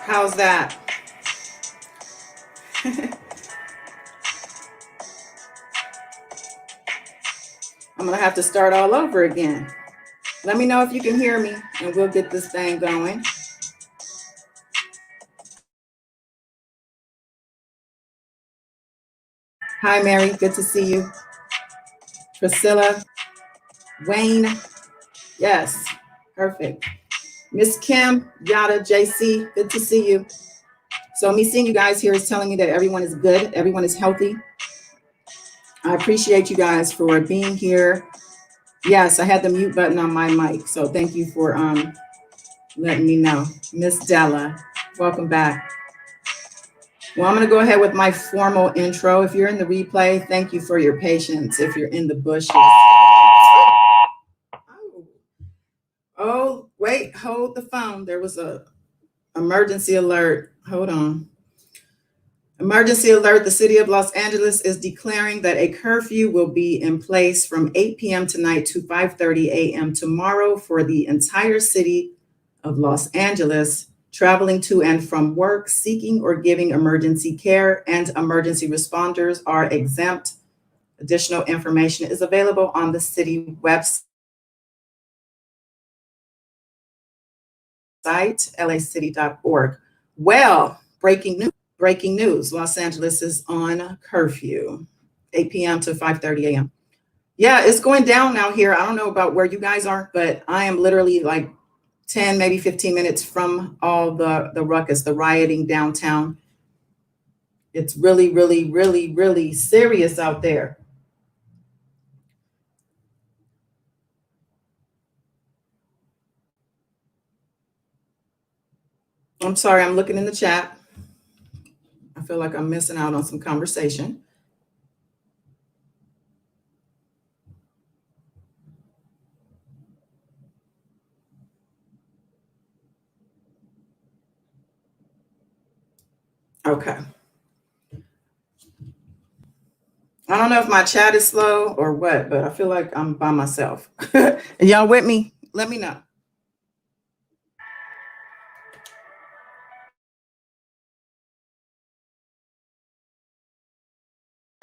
How's that? I'm gonna have to start all over again. Let me know if you can hear me and we'll get this thing going. Hi, Mary. Good to see you. Priscilla, Wayne. Yes, perfect. Miss Kim, Yada, JC. Good to see you. So me seeing you guys here is telling me that everyone is good. Everyone is healthy. I appreciate you guys for being here. Yes, I had the mute button on my mic. So thank you for letting me know. Miss Della, welcome back. Well, I'm going to go ahead with my formal intro. If you're in the replay, thank you for your patience. If you're in the bushes. Oh, wait, hold the phone. There was a emergency alert. Hold on. Emergency alert. The city of Los Angeles is declaring that a curfew will be in place from 8 p.m. tonight to 5:30 a.m. tomorrow for the entire city of Los Angeles. Traveling to and from work, seeking or giving emergency care, and emergency responders are exempt. Additional information is available on the city website, lacity.org. Well, breaking news. Los Angeles is on curfew, 8 p.m. to 5:30 a.m. Yeah, it's going down now here. I don't know about where you guys are, but I am literally like 10, maybe 15 minutes from all the ruckus, the rioting downtown. It's really, really, really, really serious out there. I'm sorry, I'm looking in the chat. I feel like I'm missing out on some conversation. Okay. I don't know if my chat is slow or what, but I feel like I'm by myself. Y'all with me? Let me know.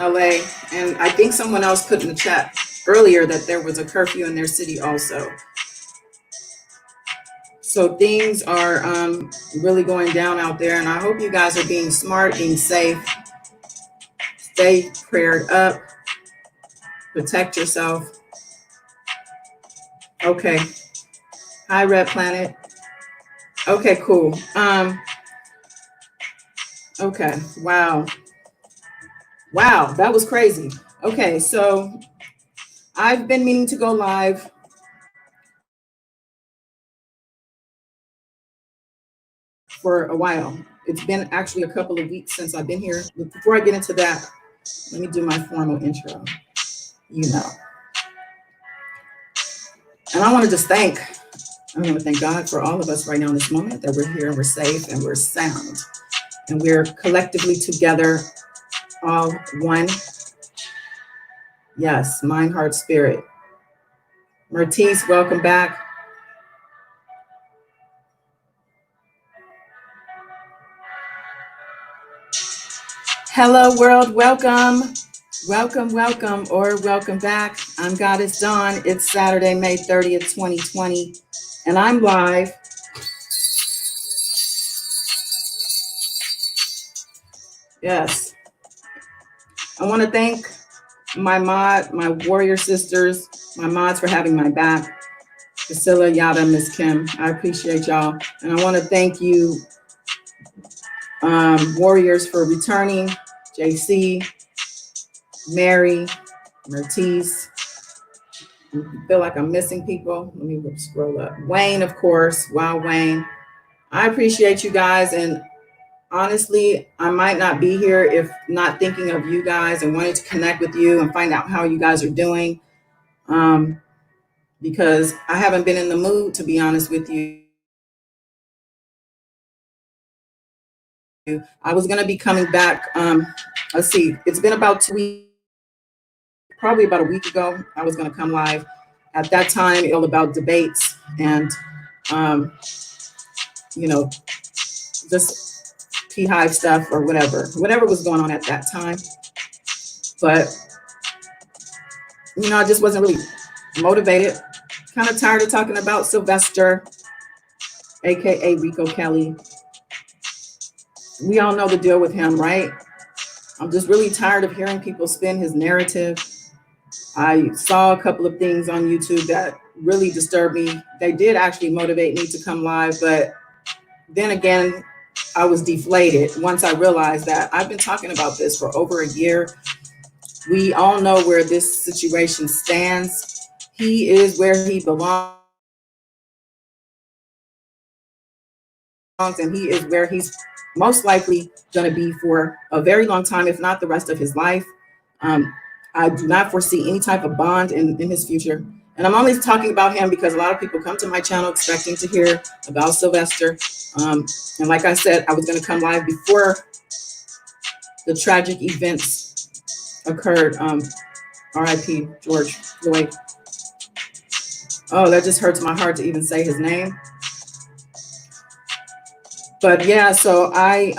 LA, and I think someone else put in the chat earlier that there was a curfew in their city also. So things are really going down out there, and I hope you guys are being smart, being safe, stay prayed up, protect yourself. Okay. Hi, Red Planet. Okay, cool. Okay. Wow. Wow, that was crazy. Okay, so I've been meaning to go live for a while. It's been actually a couple of weeks since I've been here. But before I get into that, let me do my formal intro. You know. And I want to just thank God for all of us right now in this moment that we're here and we're safe and we're sound. And we're collectively together, all one. Yes, mind, heart, spirit. Mertice, welcome back. Hello, world. Welcome. Welcome, or welcome back. I'm Goddess Dawn. It's Saturday, May 30th, 2020, and I'm live. Yes. I want to thank my warrior sisters, my mods for having my back. Priscilla, Yada, Miss Kim. I appreciate y'all. And I want to thank you, warriors, for returning. JC, Mary, Mertice. I feel like I'm missing people. Let me scroll up. Wayne, of course. Wow, Wayne. I appreciate you guys. And honestly, I might not be here if not thinking of you guys and wanting to connect with you and find out how you guys are doing. Because I haven't been in the mood, to be honest with you. I was going to be coming back. Let's see, it's been about 2 weeks, probably about a week ago. I was going to come live. At that time, it was all about debates and, you know, this beehive stuff or whatever was going on at that time. But, I just wasn't really motivated. Kind of tired of talking about Sylvester, aka Rico Kelly. We all know the deal with him, right? I'm just really tired of hearing people spin his narrative. I saw a couple of things on YouTube that really disturbed me. They did actually motivate me to come live, but then again, I was deflated once I realized that I've been talking about this for over a year. We all know where this situation stands. He is where he belongs, and he is where he's most likely going to be for a very long time, if not the rest of his life. I do not foresee any type of bond in his future. And I'm only talking about him because a lot of people come to my channel expecting to hear about Sylvester. And like I said, I was going to come live before the tragic events occurred. R.I.P. George Floyd. Oh, that just hurts my heart to even say his name. But yeah, so I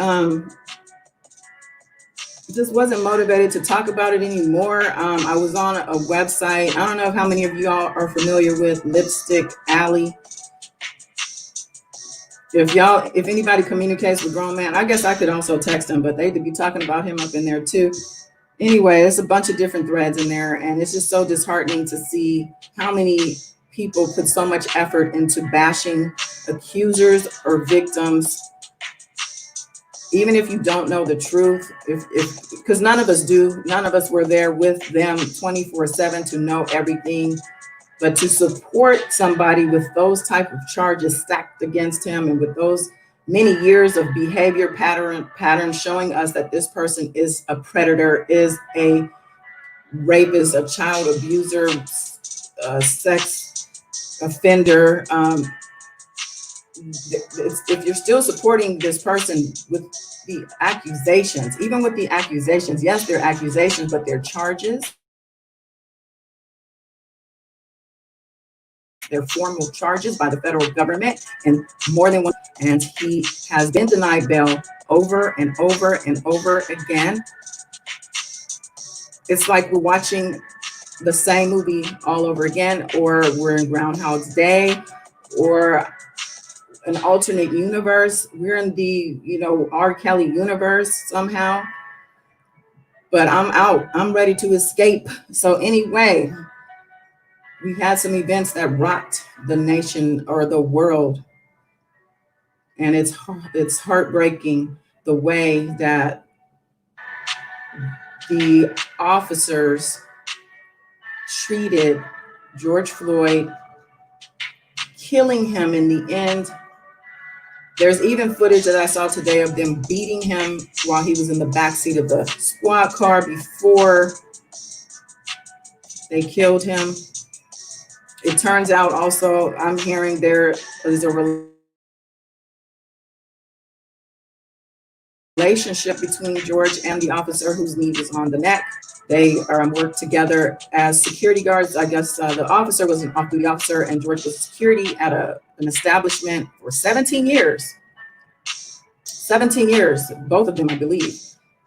just wasn't motivated to talk about it anymore. I was on a website. I don't know how many of you all are familiar with Lipstick Alley. If anybody communicates with grown man, I guess I could also text them, but they'd be talking about him up in there too. Anyway, there's a bunch of different threads in there, and it's just so disheartening to see how many people put so much effort into bashing accusers or victims. Even if you don't know the truth, because none of us do, none of us were there with them 24/7 to know everything, but to support somebody with those type of charges stacked against him and with those many years of behavior pattern showing us that this person is a predator, is a rapist, a child abuser, sex offender. If you're still supporting this person with the accusations, even with the accusations, yes, they're accusations, but they're charges. They're formal charges by the federal government and more than one. And he has been denied bail over and over and over again. It's like we're watching the same movie all over again, or we're in Groundhog's Day, or an alternate universe. We're in the, R. Kelly universe somehow. But I'm out. I'm ready to escape. So anyway, we had some events that rocked the nation or the world. And it's heartbreaking the way that the officers treated George Floyd, killing him in the end. There's even footage that I saw today of them beating him while he was in the backseat of the squad car before they killed him. It turns out also, I'm hearing there is a relationship between George and the officer whose knee was on the neck. They worked together as security guards. I guess the officer was an off-duty officer and George was security at an establishment for 17 years. 17 years, both of them, I believe,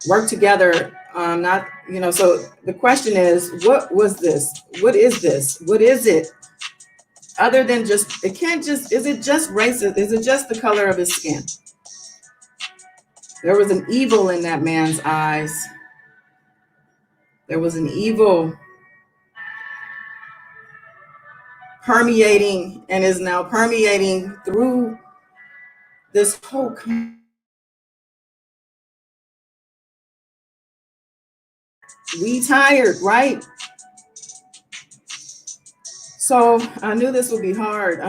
worked together. So the question is, what was this? What is this? What is it? Other than is it just racist? Is it just the color of his skin? There was an evil in that man's eyes. There was an evil permeating and is now permeating through this whole country. We tired, right? So I knew this would be hard.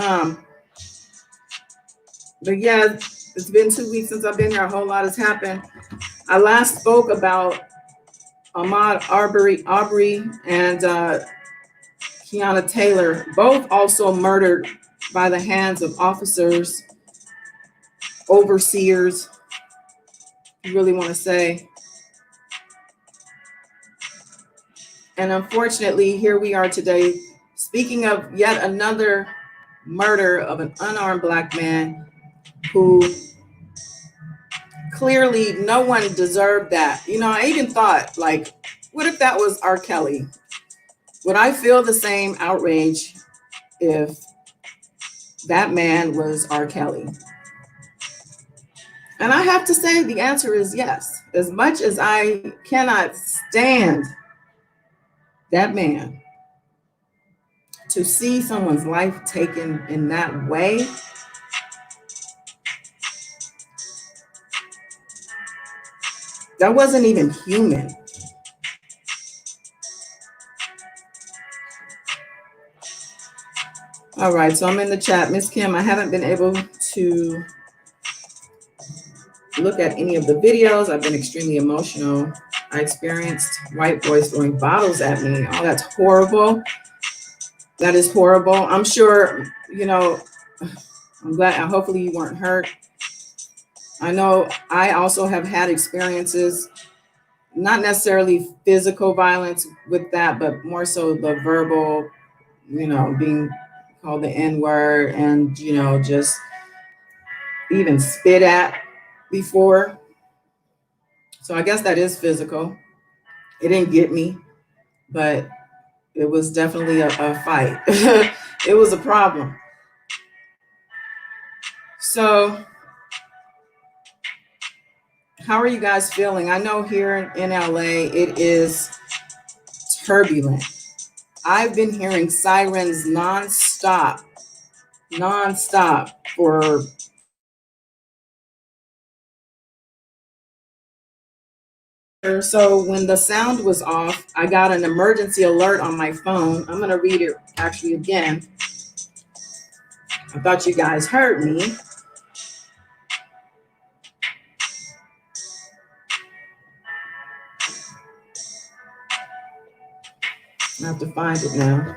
But yeah, it's been 2 weeks since I've been here. A whole lot has happened. I last spoke about Ahmaud Arbery and Kiana Taylor, both also murdered by the hands of officers, overseers, you really want to say. And unfortunately, here we are today, speaking of yet another murder of an unarmed Black man who clearly no one deserved that. You know, I even thought, like, what if that was R. Kelly? Would I feel the same outrage if that man was R. Kelly? And I have to say the answer is yes. As much as I cannot stand that man, to see someone's life taken in that way, that wasn't even human. All right, so I'm in the chat. Miss Kim, I haven't been able to look at any of the videos. I've been extremely emotional. I experienced white boys throwing bottles at me. Oh, that's horrible. That is horrible. I'm sure, you know, I'm glad, hopefully you weren't hurt. I know I also have had experiences, not necessarily physical violence with that, but more so the verbal, you know, being called the N-word and, you know, just even spit at before. So I guess that is physical. It didn't get me, but it was definitely a fight. It was a problem. So how are you guys feeling? I know here in LA, it is turbulent. I've been hearing sirens nonstop for so when the sound was off, I got an emergency alert on my phone. I'm going to read it actually again. I thought you guys heard me. I have to find it now.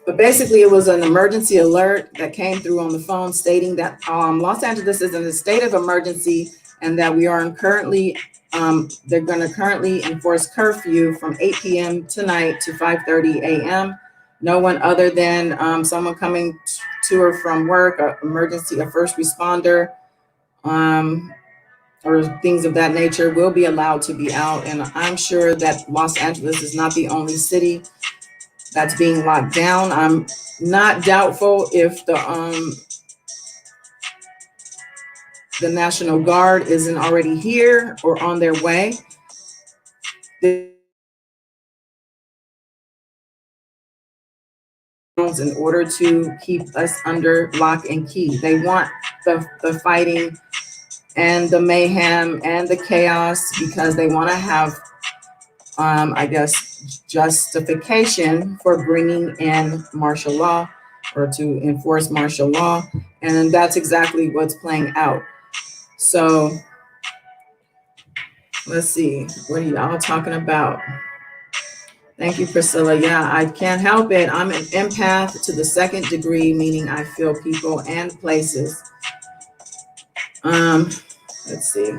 But basically, it was an emergency alert that came through on the phone stating that Los Angeles is in a state of emergency and that we are currently, they're going to currently enforce curfew from 8 p.m. tonight to 5:30 a.m. No one other than someone coming to or from work, a first responder, or things of that nature will be allowed to be out. And I'm sure that Los Angeles is not the only city that's being locked down. I'm not doubtful if the National Guard isn't already here or on their way. In order to keep us under lock and key. They want the fighting and the mayhem and the chaos because they want to have, I guess, justification for bringing in martial law or to enforce martial law. And that's exactly what's playing out. So let's see, what are y'all talking about? Thank you, Priscilla. Yeah, I can't help it. I'm an empath to the second degree, meaning I feel people and places. Let's see.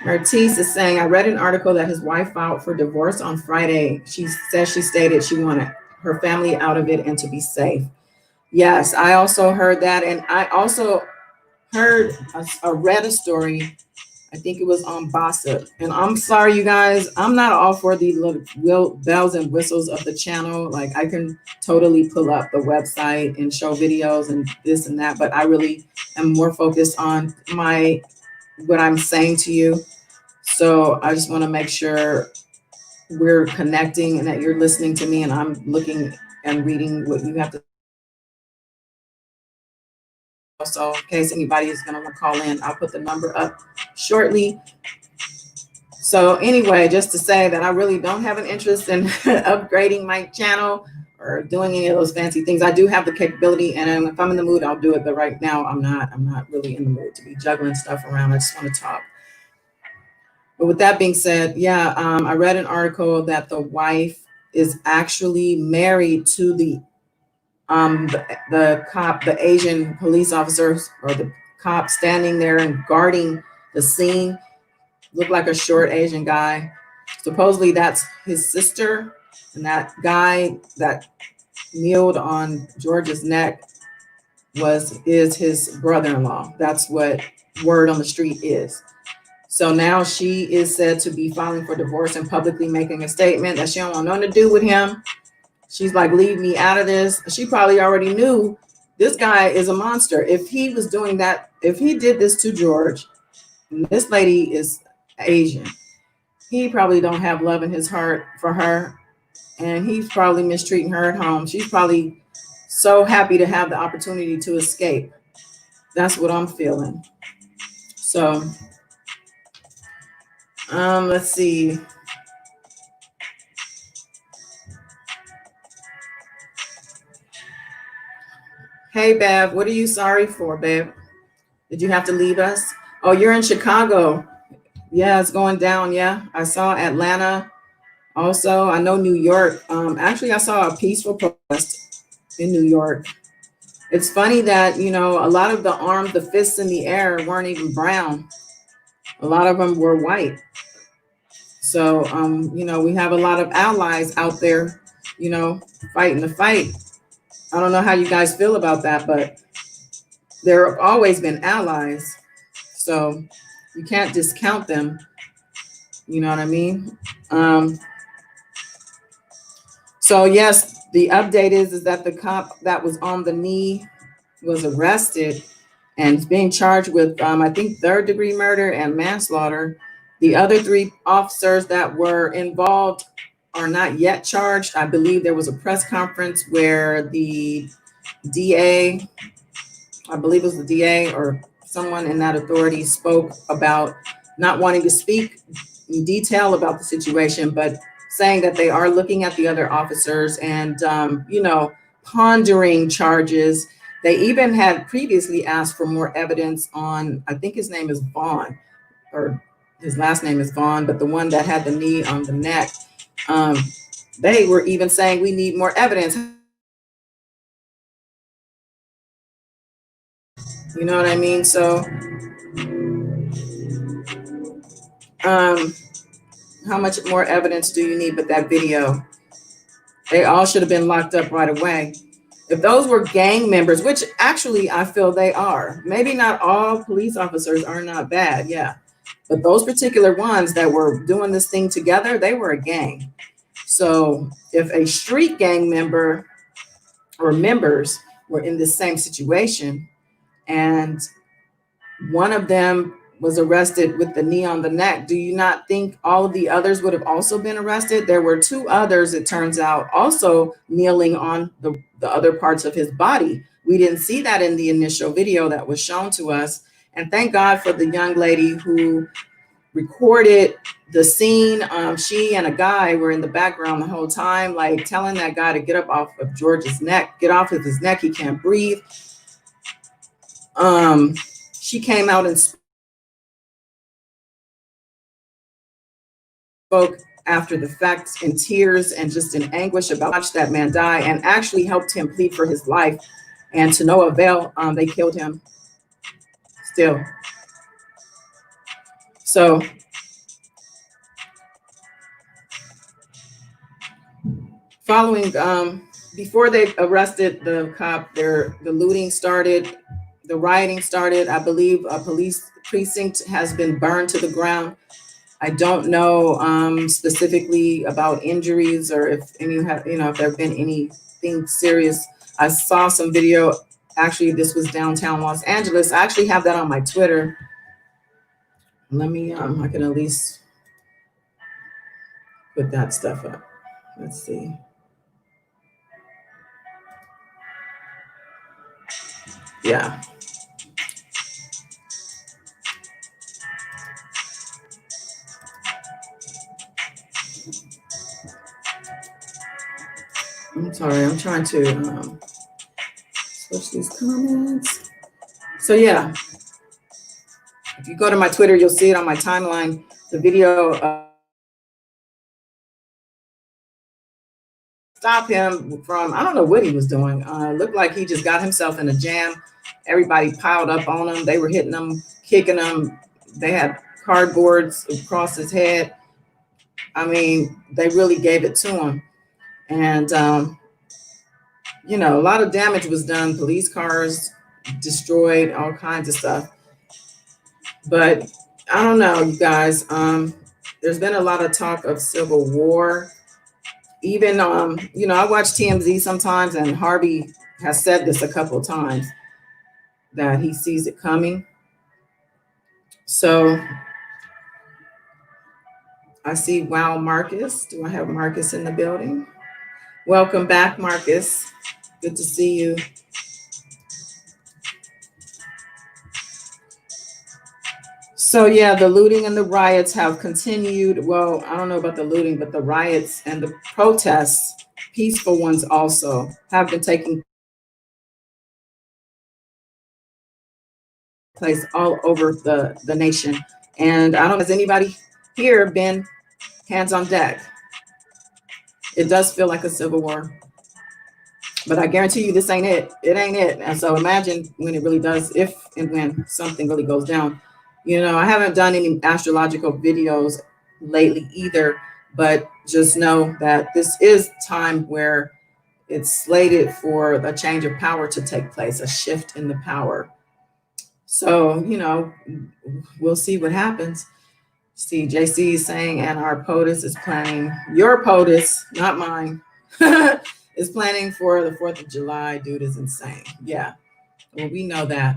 Martise is saying, I read an article that his wife filed for divorce on Friday. She says she stated she wanted her family out of it and to be safe. Yes, I also heard that. And I also heard, read a story, I think it was on Gossip. And I'm sorry, you guys, I'm not all for the little bells and whistles of the channel. Like I can totally pull up the website and show videos and this and that, but I really am more focused on what I'm saying to you. So I just want to make sure we're connecting and that you're listening to me and I'm looking and reading what you have to. So in case anybody is going to call in, I'll put the number up shortly. So anyway, just to say that I really don't have an interest in upgrading my channel or doing any of those fancy things. I do have the capability, and if I'm in the mood, I'll do it. But right now, I'm not really in the mood to be juggling stuff around. I just want to talk. But with that being said, yeah, I read an article that the wife is actually married to the cop, the Asian police officer or the cop standing there and guarding the scene. Looked like a short Asian guy. Supposedly that's his sister, and that guy that kneeled on George's neck is his brother-in-law. That's what word on the street is. So now she is said to be filing for divorce and publicly making a statement that she don't want nothing to do with him. She's like, leave me out of this. She probably already knew this guy is a monster. If he was doing that, if he did this to George, and this lady is Asian, he probably don't have love in his heart for her, and he's probably mistreating her at home. She's probably so happy to have the opportunity to escape. That's what I'm feeling. So, let's see. Hey, Bev, what are you sorry for, Bev? Did you have to leave us? Oh, you're in Chicago. Yeah, it's going down. Yeah, I saw Atlanta. Also, I know New York. Actually, I saw a peaceful protest in New York. It's funny that, a lot of the armed, the fists in the air weren't even brown. A lot of them were white. So, we have a lot of allies out there, fighting the fight. I don't know how you guys feel about that, but there have always been allies. So you can't discount them. You know what I mean? So yes, the update is that the cop that was on the knee was arrested and is being charged with, I think, third-degree murder and manslaughter. The other three officers that were involved are not yet charged. I believe there was a press conference where the DA, I believe it was the DA or someone in that authority, spoke about not wanting to speak in detail about the situation, but saying that they are looking at the other officers and, pondering charges. They even had previously asked for more evidence on, I think his name is Vaughn, or his last name is Vaughn, but the one that had the knee on the neck. They were even saying we need more evidence. You know what I mean? So, how much more evidence do you need but that video? They all should have been locked up right away. If those were gang members, which actually I feel they are, maybe not all police officers are not bad, yeah. But those particular ones that were doing this thing together, they were a gang. So if a street gang member or members were in the same situation and one of them was arrested with the knee on the neck, do you not think all of the others would have also been arrested? There were two others, it turns out, also kneeling on the other parts of his body. We didn't see that in the initial video that was shown to us. And thank God for the young lady who recorded the scene. She and a guy were in the background the whole time, like telling that guy to get up off of George's neck, get off of his neck, he can't breathe. She came out and spoke after the fact in tears and just in anguish about watch that man die, and actually helped him plead for his life, and to no avail. They killed him still. So following, before they arrested the cop, the looting started, the rioting started. I believe a police precinct has been burned to the ground. I don't know specifically about injuries or if any have, if there have been anything serious. I saw some video. Actually, this was downtown Los Angeles. I actually have that on my Twitter. Let me, I can at least put that stuff up. Let's see. Yeah. I'm sorry, I'm trying to switch these comments. So yeah, if you go to my Twitter, you'll see it on my timeline. The video stop him from, I don't know what he was doing. Looked like he just got himself in a jam. Everybody piled up on him. They were hitting him, kicking him. They had cardboards across his head. I mean, they really gave it to him. And, a lot of damage was done. Police cars destroyed, all kinds of stuff. But I don't know, you guys. There's been a lot of talk of civil war. Even I watch TMZ sometimes, and Harvey has said this a couple of times that he sees it coming. So I see Wow Marcus. Do I have Marcus in the building? Welcome back, Marcus. Good to see you. So yeah, the looting and the riots have continued. Well, I don't know about the looting, but the riots and the protests, peaceful ones also, have been taking place all over the nation. And I don't know, has anybody here been hands on deck? It does feel like a civil war, but I guarantee you this ain't it. It ain't it. And so imagine when it really does, if and when something really goes down. I haven't done any astrological videos lately either, but just know that this is time where it's slated for a change of power to take place, a shift in the power. So, we'll see what happens. See, JC is saying, and our POTUS is planning, your POTUS, not mine, is planning for the 4th of July. Dude is insane. Yeah, well, we know that.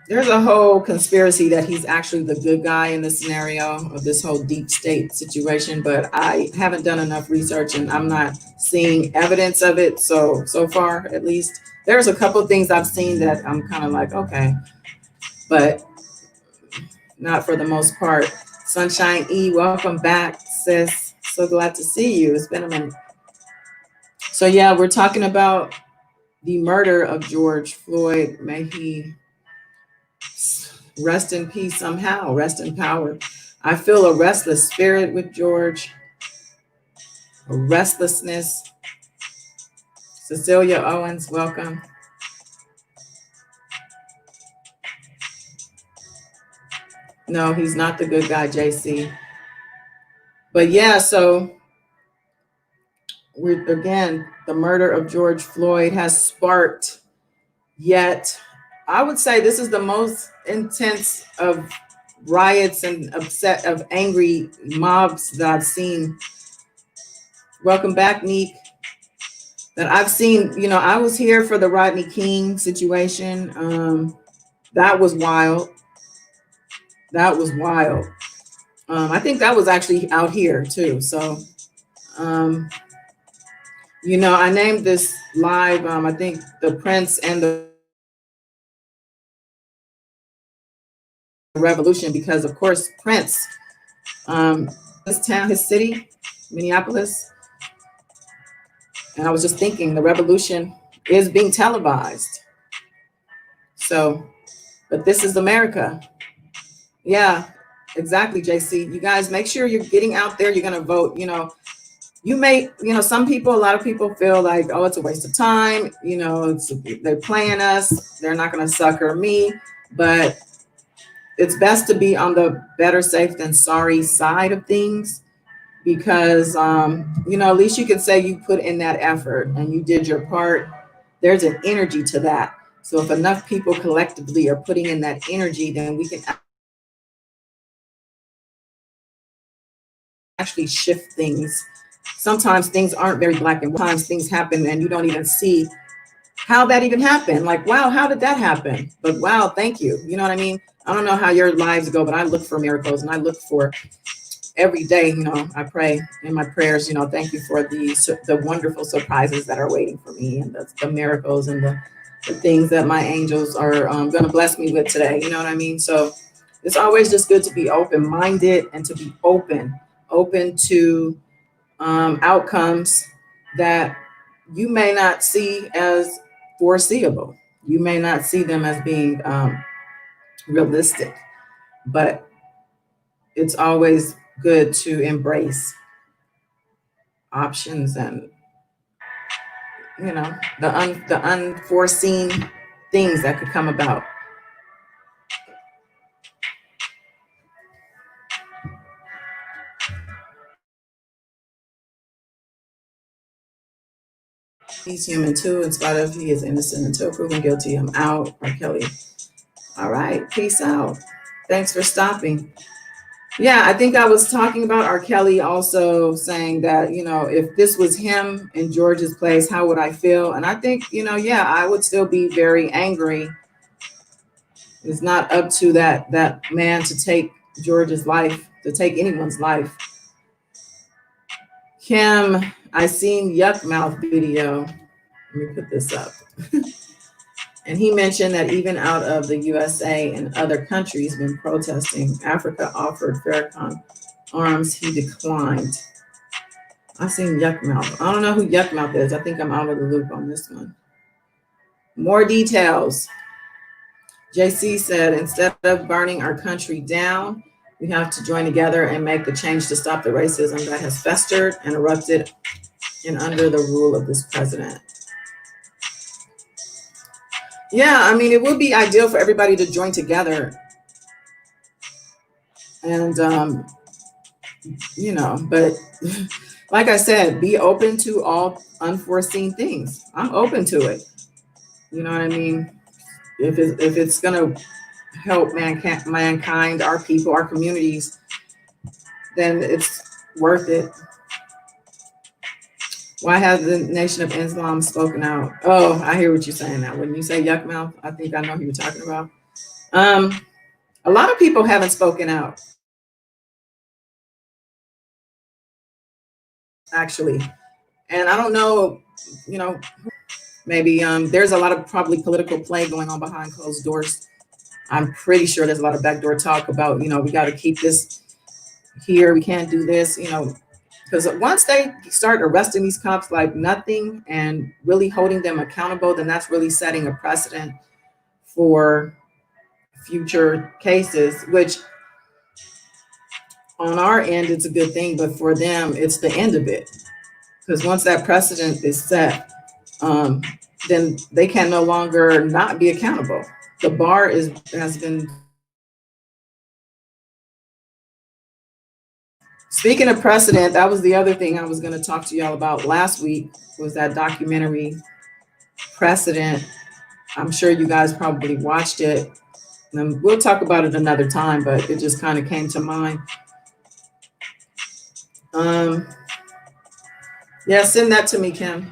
There's a whole conspiracy that he's actually the good guy in this scenario of this whole deep state situation, but I haven't done enough research and I'm not seeing evidence of it. So far, at least, there's a couple of things I've seen that I'm kind of like, okay, but not for the most part. Sunshine E, welcome back, sis. So glad to see you. It's been a minute. So yeah, we're talking about the murder of George Floyd. May he rest in peace somehow, rest in power. I feel a restless spirit with George, a restlessness. Cecilia Owens, welcome. No, he's not the good guy, JC. But yeah, so we're again, the murder of George Floyd has sparked yet. I would say this is the most intense of riots and upset of angry mobs that I've seen. Welcome back, Neek. That I've seen. I was here for the Rodney King situation. That was wild. That was wild. I think that was actually out here too. So, I named this live. I think the Prince and the Revolution, because of course Prince, his town, his city, Minneapolis. And I was just thinking the revolution is being televised. So, but this is America. Yeah, exactly, JC. You guys make sure you're getting out there. You're going to vote. You may, some people, a lot of people feel like, oh, it's a waste of time. They're playing us. They're not going to sucker me. But it's best to be on the better safe than sorry side of things. Because, at least you can say you put in that effort and you did your part. There's an energy to that. So if enough people collectively are putting in that energy, then we can actually shift things. Sometimes things aren't very black and white. Sometimes things happen and you don't even see how that even happened. Like, wow, how did that happen? But wow, thank you. You know what I mean? I don't know how your lives go, but I look for miracles and I look for every day, I pray in my prayers, thank you for the wonderful surprises that are waiting for me and the miracles and the things that my angels are going to bless me with today. You know what I mean? So it's always just good to be open-minded and to be open to outcomes that you may not see as foreseeable. You may not see them as being realistic, but it's always good to embrace options and the unforeseen things that could come about. He's human too, in spite of he is innocent until proven guilty. I'm out. R. Kelly. All right. Peace out. Thanks for stopping. Yeah, I think I was talking about R. Kelly also saying that, if this was him in George's place, how would I feel? And I think, yeah, I would still be very angry. It's not up to that man to take George's life, to take anyone's life. Kim, I seen Yuck Mouth video. Let me put this up. And he mentioned that even out of the USA and other countries when protesting, Africa offered Farrakhan arms, he declined. I seen Yuck Mouth. I don't know who Yuck Mouth is. I think I'm out of the loop on this one. More details. JC said, instead of burning our country down, we have to join together and make the change to stop the racism that has festered and erupted in under the rule of this president. Yeah, I mean, it would be ideal for everybody to join together. And, but like I said, be open to all unforeseen things. I'm open to it. You know what I mean? If it's going to help mankind, our people, our communities, then it's worth it. Why has the Nation of Islam spoken out? Oh, I hear what you're saying now. When you say yuck mouth, I think I know who you're talking about. A lot of people haven't spoken out, actually. And I don't know, maybe there's a lot of probably political play going on behind closed doors. I'm pretty sure there's a lot of backdoor talk about, we got to keep this here. We can't do this, because once they start arresting these cops like nothing and really holding them accountable, then that's really setting a precedent for future cases, which on our end, it's a good thing, but for them, it's the end of it. Because once that precedent is set, then they can no longer not be accountable. The bar has been. Speaking of precedent, that was the other thing I was going to talk to y'all about last week, was that documentary Precedent. I'm sure you guys probably watched it. And we'll talk about it another time, but it just kind of came to mind. Yeah, send that to me, Kim.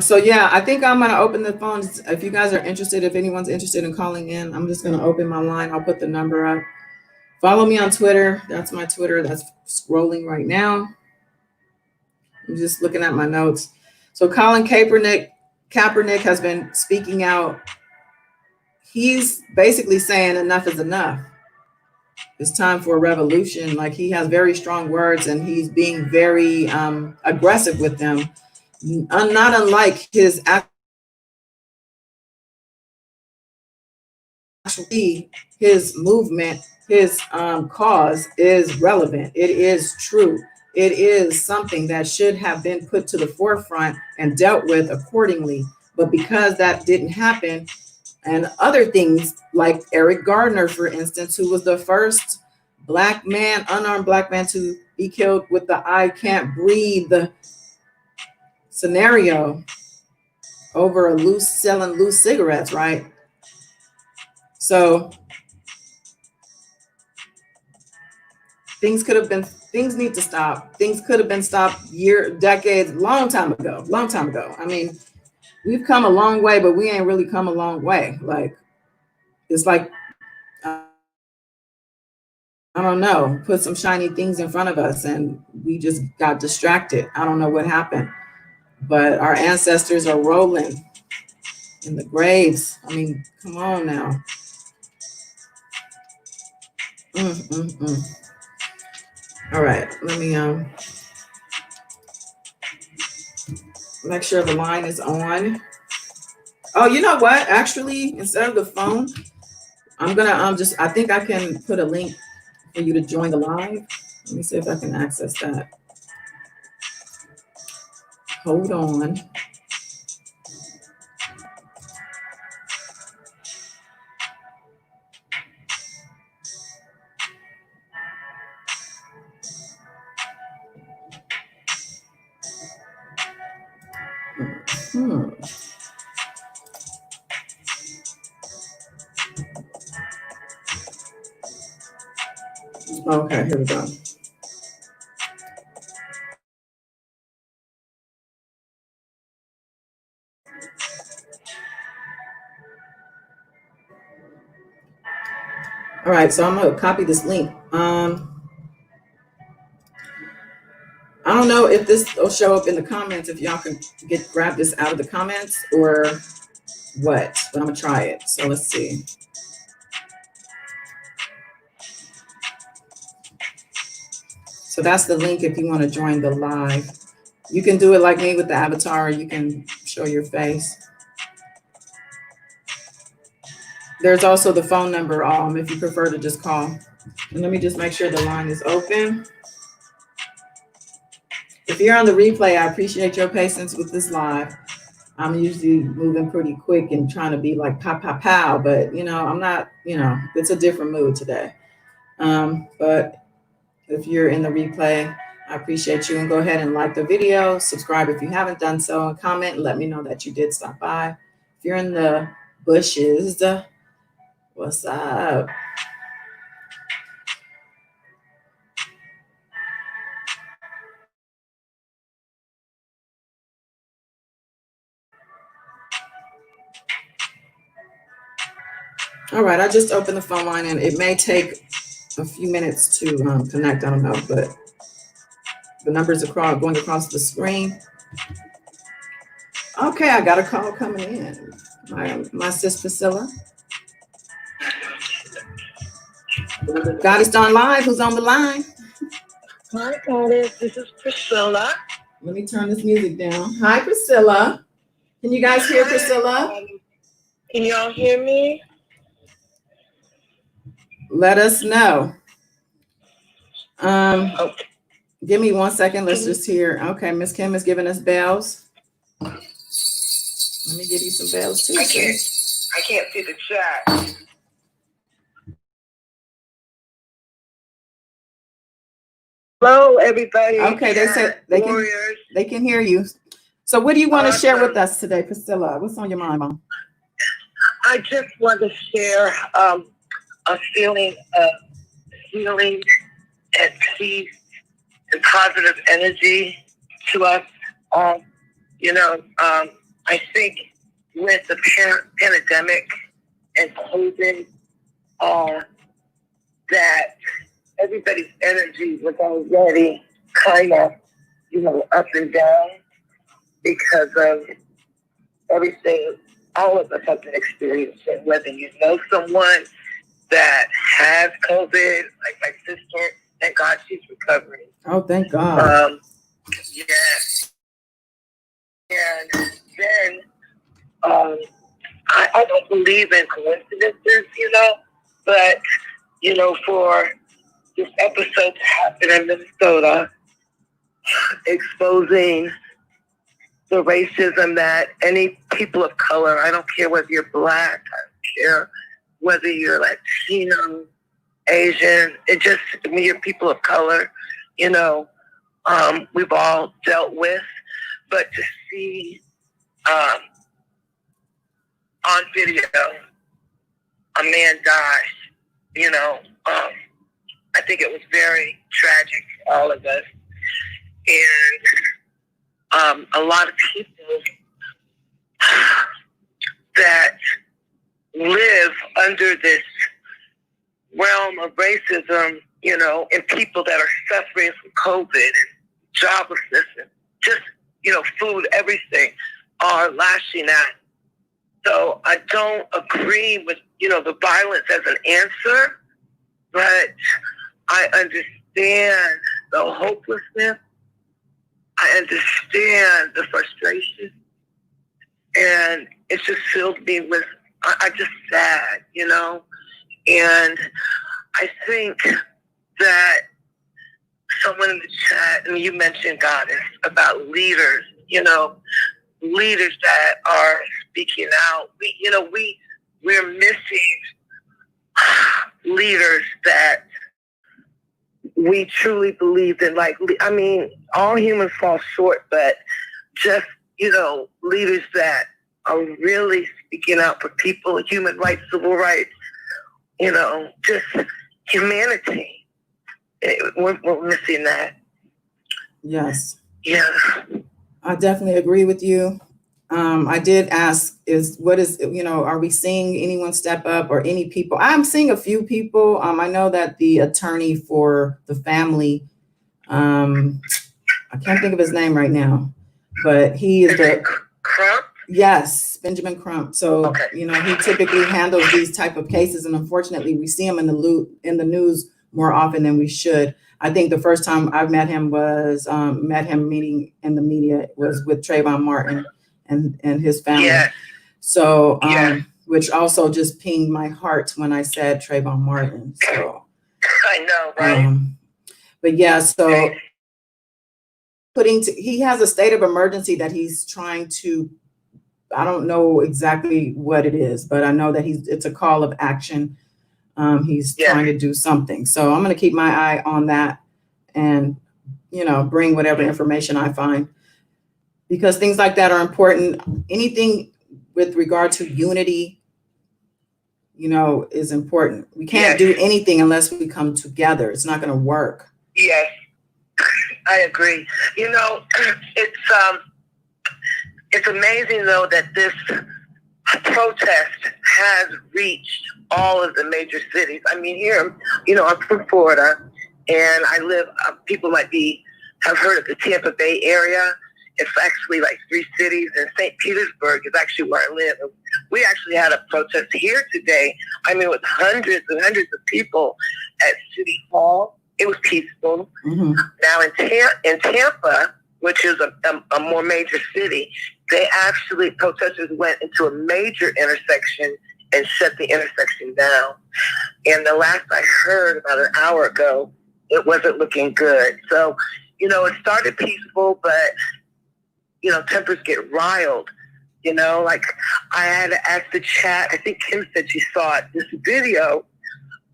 So yeah, I think I'm gonna open the phones. If you guys are interested, if anyone's interested in calling in, I'm just gonna open my line. I'll put the number up. Follow me on Twitter. That's my Twitter. That's scrolling right now. I'm just looking at my notes. So Colin Kaepernick has been speaking out. He's basically saying enough is enough. It's time for a revolution. Like, he has very strong words and he's being very aggressive with them. Not unlike his actually, his movement, his cause is relevant. It is true. It is something that should have been put to the forefront and dealt with accordingly. But because that didn't happen, and other things like Eric Gardner, for instance, who was the first Black man, unarmed Black man, to be killed with the "I can't breathe" scenario over selling loose cigarettes, right? So things need to stop. Things could have been stopped decades, long time ago. I mean, we've come a long way, but we ain't really come a long way. Like, it's like, I don't know, put some shiny things in front of us and we just got distracted. I don't know what happened, but our ancestors are rolling in the graves. I mean, come on now. All right, let me make sure the line is on. Oh, you know what? Actually, instead of the phone, I'm gonna I think I can put a link for you to join the live. Let me see if I can access that. Hold on. Okay, here we go. All right, so I'm gonna copy this link. I don't know if this will show up in the comments, if y'all can grab this out of the comments or what, but I'm gonna try it. So let's see. So that's the link if you want to join the live. You can do it like me with the avatar. You can show your face. There's also the phone number if you prefer to just call. And let me just make sure the line is open. If you're on the replay, I appreciate your patience with this live. I'm usually moving pretty quick and trying to be like pow, pow, pow, but I'm not, it's a different mood today. But if you're in the replay, I appreciate you, and go ahead and like the video, subscribe if you haven't done so, and comment and let me know that you did stop by. If you're in the bushes, what's up? All right, I just opened the phone line, and it may take a few minutes to connect. I don't know, but the numbers are going across the screen. Okay, I got a call coming in. My sis Priscilla. Goddess Dawn Live, who's on the line? Hi, Goddess. This is Priscilla. Let me turn this music down. Hi, Priscilla. Can you guys hear Priscilla? Can y'all hear me? Let us know. Okay. Give me 1 second. Let's just hear. Okay, Miss Kim is giving us bells. Let me give you some bells too. I can't see the chat. Hello, everybody. Okay, they said they can hear you. So what do you want to share with us today, Priscilla? What's on your mind, Mom? I just want to share a feeling of healing and peace and positive energy to us all. I think with the pandemic and COVID, that everybody's energy was already kind of, up and down because of everything all of us have been experiencing, whether you know someone that has COVID, like my sister, thank God she's recovering. Oh, thank God. Yes. And then I don't believe in coincidences, but, for this episode to happen in Minnesota, exposing the racism that any people of color, I don't care whether you're Black, I don't care whether you're Latino, Asian, when you're people of color, we've all dealt with, but to see on video a man die, I think it was very tragic for all of us. And a lot of people that live under this realm of racism, and people that are suffering from COVID and joblessness and just, food, everything, are lashing out. So I don't agree with, the violence as an answer, but I understand the hopelessness. I understand the frustration. And it just fills me with, I just sad, And I think that someone in the chat, and you mentioned, Goddess, about leaders, leaders that are speaking out. We're missing leaders that we truly believed in. All humans fall short, but just, leaders that are really speaking out for people, human rights, civil rights, just humanity. We're missing that. Yes. Yeah. I definitely agree with you. I did ask, are we seeing anyone step up or any people? I'm seeing a few people. I know that the attorney for the family, I can't think of his name right now, but he is the Crump? Yes, Benjamin Crump. So, Okay. he typically handles these type of cases, and unfortunately, we see him in the news more often than we should. I think the first time I've met him was meeting in the media was with Trayvon Martin and his family. Yeah. So, Yeah. which also just pinged my heart when I said Trayvon Martin. So I know, right? But yeah, so he has a state of emergency that he's trying to. I don't know exactly what it is, but I know that it's a call of action. He's trying to do something. So I'm going to keep my eye on that and, bring whatever information I find, because things like that are important. Anything with regard to unity, is important. We can't do anything unless we come together. It's not going to work. Yes, I agree. It's amazing, though, that this protest has reached all of the major cities. I mean, here, I'm from Florida, and I live, people have heard of the Tampa Bay area. It's actually like 3 cities, and St. Petersburg is actually where I live. And we actually had a protest here today. I mean, with hundreds and hundreds of people at City Hall. It was peaceful. Mm-hmm. Now in Tampa, which is a more major city, protesters went into a major intersection and shut the intersection down. And the last I heard, about an hour ago, it wasn't looking good. So, it started peaceful, but, tempers get riled. Like I had to ask the chat, I think Kim said she saw it, this video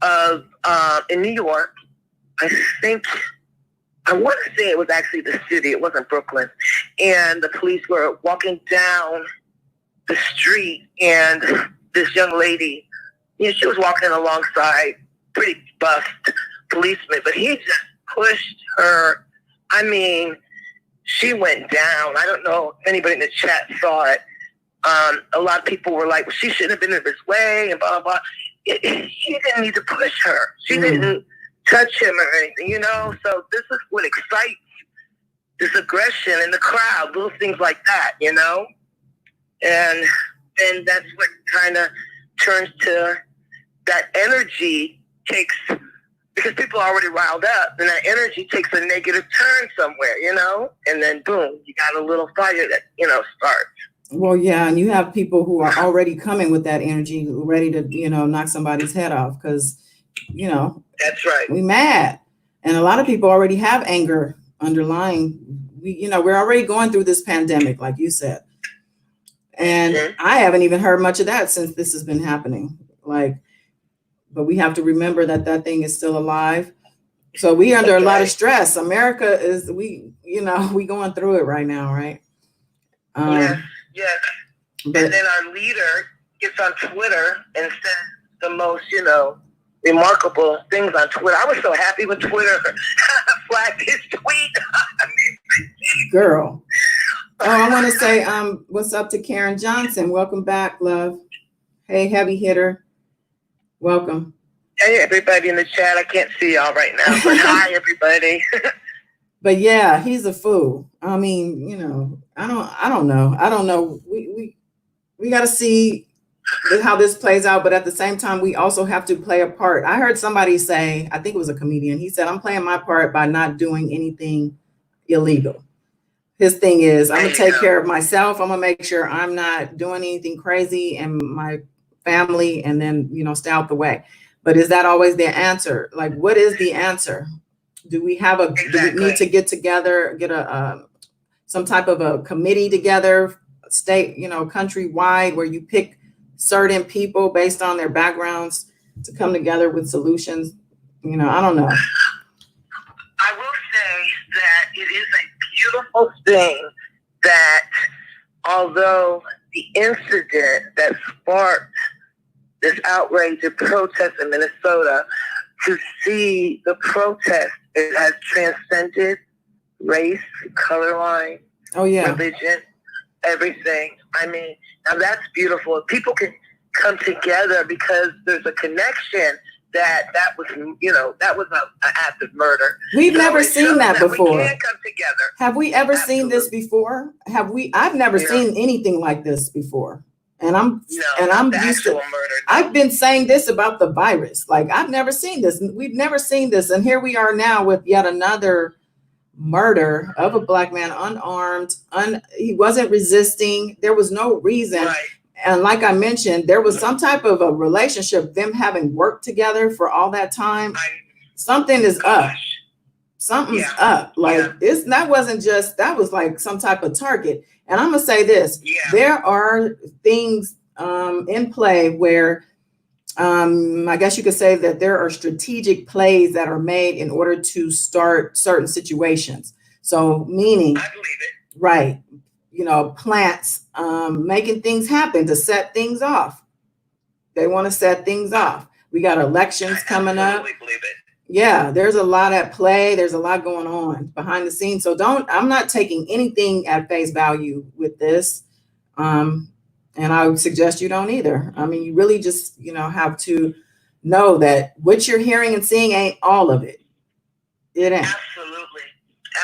of, in New York, I want to say it was actually the city, it wasn't Brooklyn, and the police were walking down the street, and this young lady, she was walking alongside pretty buffed policeman, but he just pushed her. I mean, she went down. I don't know if anybody in the chat saw it. A lot of people were like, well, she shouldn't have been in this way, and blah, blah, blah. He didn't need to push her. She didn't touch him or anything, So this is what excites this aggression in the crowd, little things like that, And then that's what kind of turns to that energy because people are already riled up, and that energy takes a negative turn somewhere, And then boom, you got a little fire that, starts. Well, yeah, and you have people who are already coming with that energy, ready to, knock somebody's head off because, That's right. We mad. And a lot of people already have anger underlying. We're already going through this pandemic, like you said. And I haven't even heard much of that since this has been happening. But we have to remember that thing is still alive. So we under a lot of stress. America is, we going through it right now, right? Yes. But then our leader gets on Twitter and says the most, remarkable things on Twitter. I was so happy when Twitter flagged his tweet. Girl. Oh, I want to say, what's up to Karen Johnson? Welcome back, love. Hey, heavy hitter. Welcome. Hey, everybody in the chat. I can't see y'all right now, but hi, everybody. But yeah, he's a fool. I mean, I don't know. We got to see how this plays out, but at the same time, we also have to play a part. I heard somebody say, I think it was a comedian, he said, I'm playing my part by not doing anything illegal. His thing is, I'm gonna take care of myself. I'm gonna make sure I'm not doing anything crazy and my family, and then, stay out the way. But is that always the answer? Like, what is the answer? Do we need to get together, get some type of a committee together, state, countrywide, where you pick certain people based on their backgrounds to come together with solutions? I don't know. I will say that it is a beautiful thing that although the incident that sparked this outrage and protest in Minnesota, to see the protest, it has transcended race, color line, religion, everything. I mean, now that's beautiful. If people can come together because there's a connection that was, that was an act of murder. We've never seen that before. We can come together. Have we ever seen this before? I've never seen anything like this before. And I'm used to murder. I've been saying this about the virus. Like, I've never seen this. We've never seen this. And here we are now with yet another murder of a Black man, unarmed. He wasn't resisting. There was no reason. Right. And like I mentioned, there was some type of a relationship, them having worked together for all that time. Something is up. Something's up. Like that was like some type of target. And I'm gonna say this, there are things in play where I guess you could say that there are strategic plays that are made in order to start certain situations. So meaning, I believe it. Right, plants making things happen to set things off. They want to set things off. We got elections coming up. I believe it. Yeah, there's a lot at play. There's a lot going on behind the scenes. So I'm not taking anything at face value with this. And I would suggest you don't either. I mean, you really just, have to know that what you're hearing and seeing ain't all of it. It ain't.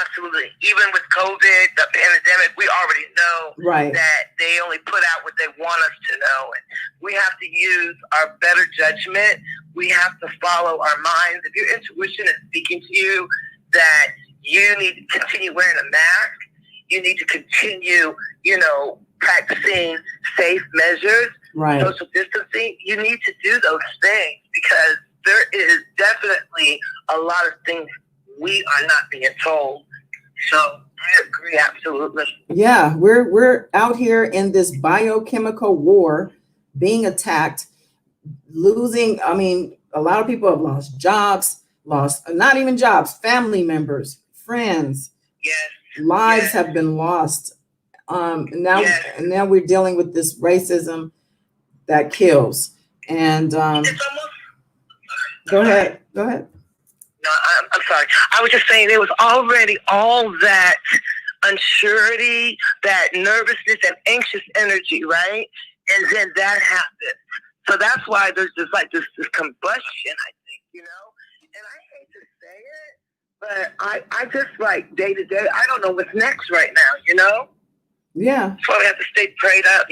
Absolutely. Even with COVID, the pandemic, we already know that they only put out what they want us to know. And we have to use our better judgment. We have to follow our minds. If your intuition is speaking to you that you need to continue wearing a mask, you need to continue, practicing safe measures, social distancing, you need to do those things because there is definitely a lot of things we are not being told. So I agree, absolutely. Yeah, we're out here in this biochemical war, being attacked, losing. I mean, a lot of people have lost jobs, not even jobs, family members, friends. Yes. Lives have been lost. And now we're dealing with this racism that kills. And it's almost, go ahead. No, I'm sorry. I was just saying there was already all that unsurety, that nervousness and anxious energy, right? And then that happened. So that's why there's this combustion, I think, And I hate to say it, but I just like day to day, I don't know what's next right now, Yeah. So we have to stay prayed up,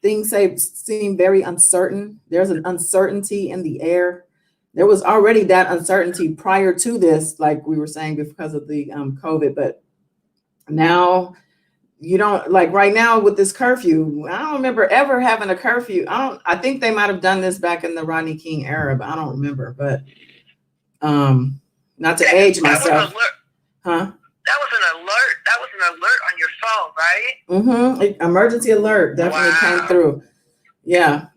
Things seem very uncertain. There's an uncertainty in the air. There was already that uncertainty prior to this, like we were saying, because of the COVID. But now you don't, like right now with this curfew, I don't remember ever having a curfew. I think they might have done this back in the Rodney King era, but I don't remember. But not to age myself. Huh? That was an alert. That was an alert on your phone, right? Mm-hmm. Emergency alert definitely came through. Yeah.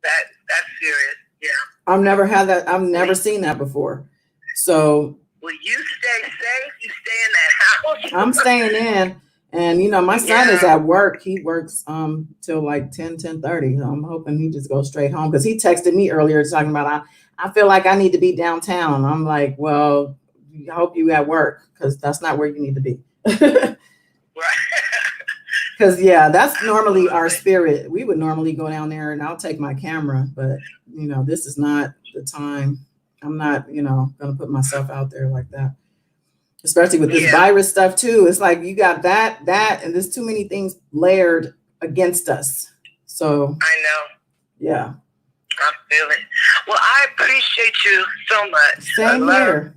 That's serious. Yeah. I've never had that. I've never seen that before. So. Well, you stay safe. You stay in that house. I'm staying in. And, my son is at work. He works till like 10:30. So I'm hoping he just goes straight home. Because he texted me earlier talking about, I feel like I need to be downtown. I'm like, well, I hope you at work. Because that's not where you need to be. Right. Because, that's normally our spirit. We would normally go down there and I'll take my camera. But, this is not the time. I'm not, going to put myself out there like that. Especially with this virus stuff, too. It's like you got that, and there's too many things layered against us. So. I know. Yeah. I feel it. Well, I appreciate you so much. Same here.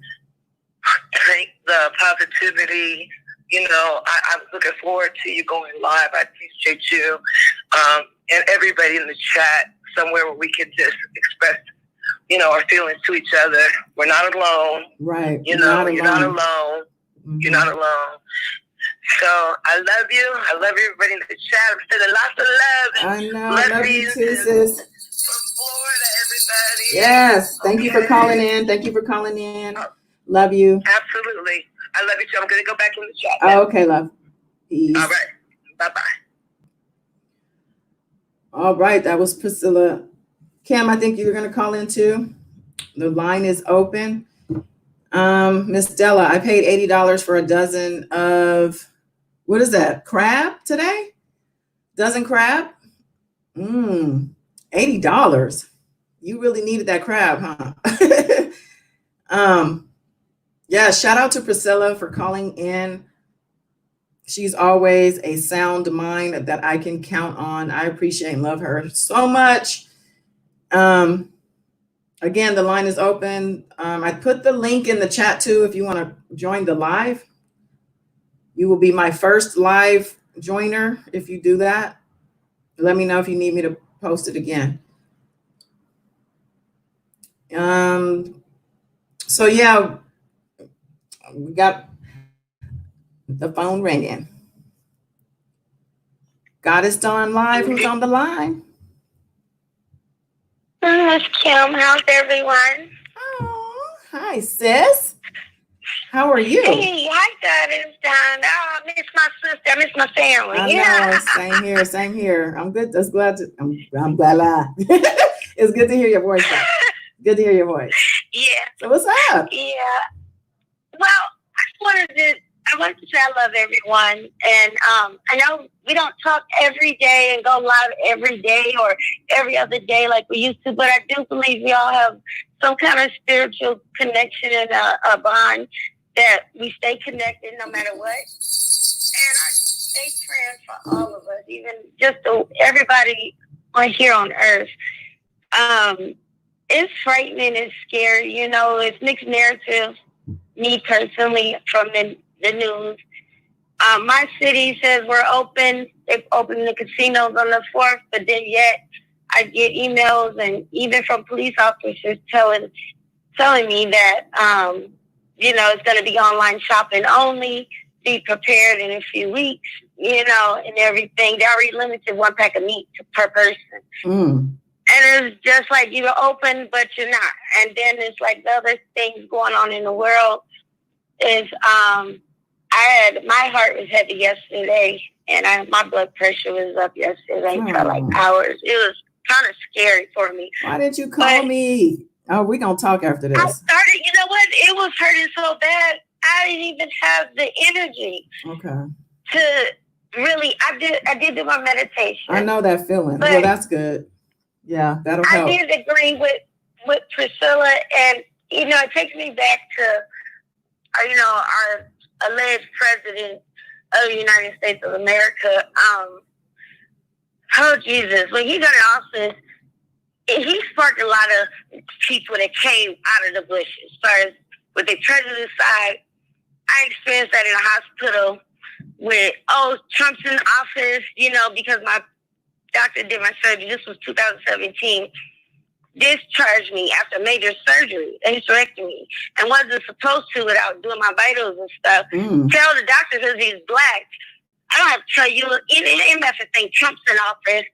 The positivity. I'm looking forward to you going live. I appreciate you. And everybody in the chat, somewhere where we can just express, our feelings to each other. We're not alone. Right. You're not alone. Mm-hmm. You're not alone. So I love you. I love everybody in the chat. I'm sending lots of love. I know. I love you too, sis. From Florida, everybody. Yes. Thank you for calling in. Love you. Absolutely. I love you too. I'm going to go back in the chat now. Oh, okay, love. Peace. All right. Bye-bye. All right, that was Priscilla. Kim, I think you're going to call in too. The line is open. Miss Della, I paid $80 for a dozen of, what is that, crab today? Dozen crab? $80. You really needed that crab, huh? Yeah, shout out to Priscilla for calling in. She's always a sound mind that I can count on. I appreciate and love her so much. Again, the line is open. I put the link in the chat too if you want to join the live. You will be my first live joiner if you do that. Let me know if you need me to post it again. So yeah, we got the phone ringing. Goddess Dawn Live, who's on the line? Miss Kim, how's everyone? Oh, hi, sis. How are you? Hey, hi, Goddess Dawn. Oh, I miss my sister. I miss my family. I know, same here, same here. I'm good. Just glad to. I'm glad. It's good to hear your voice. Good to hear your voice. Yeah. So what's up? Yeah. Well, I wanted to say I love everyone, and I know we don't talk every day and go live every day or every other day like we used to, but I do believe we all have some kind of spiritual connection and a bond that we stay connected no matter what. And I stay praying for all of us, even just everybody on here on earth. It's frightening, it's scary, it's mixed narratives. Me personally, from the news, my city says we're open. They've opened the casinos on the 4th, but then yet I get emails and even from police officers telling me that it's going to be online shopping only. Be prepared in a few weeks, and everything. They already limited 1 pack of meat per person. And it's just like you're open, but you're not. And then it's like the other things going on in the world is my heart was heavy yesterday, and my blood pressure was up yesterday for like hours. It was kind of scary for me. Why didn't you call me? Oh, we're going to talk after this. I started, you know what? It was hurting so bad. I didn't even have the energy to really, I did do my meditation. I know that feeling. Well, that's good. Yeah, that'll help. I did agree with Priscilla, and it takes me back to our alleged president of the United States of America. Oh Jesus, when he got in office, he sparked a lot of people that came out of the bushes. As far as with the prejudice side, I experienced that in the hospital with Trump's in office, because my doctor did my surgery. This was 2017. Discharged me after major surgery, a hysterectomy, and wasn't supposed to without doing my vitals and stuff. Tell the doctor because he's black. I don't have to tell you, MF think Trump's in office.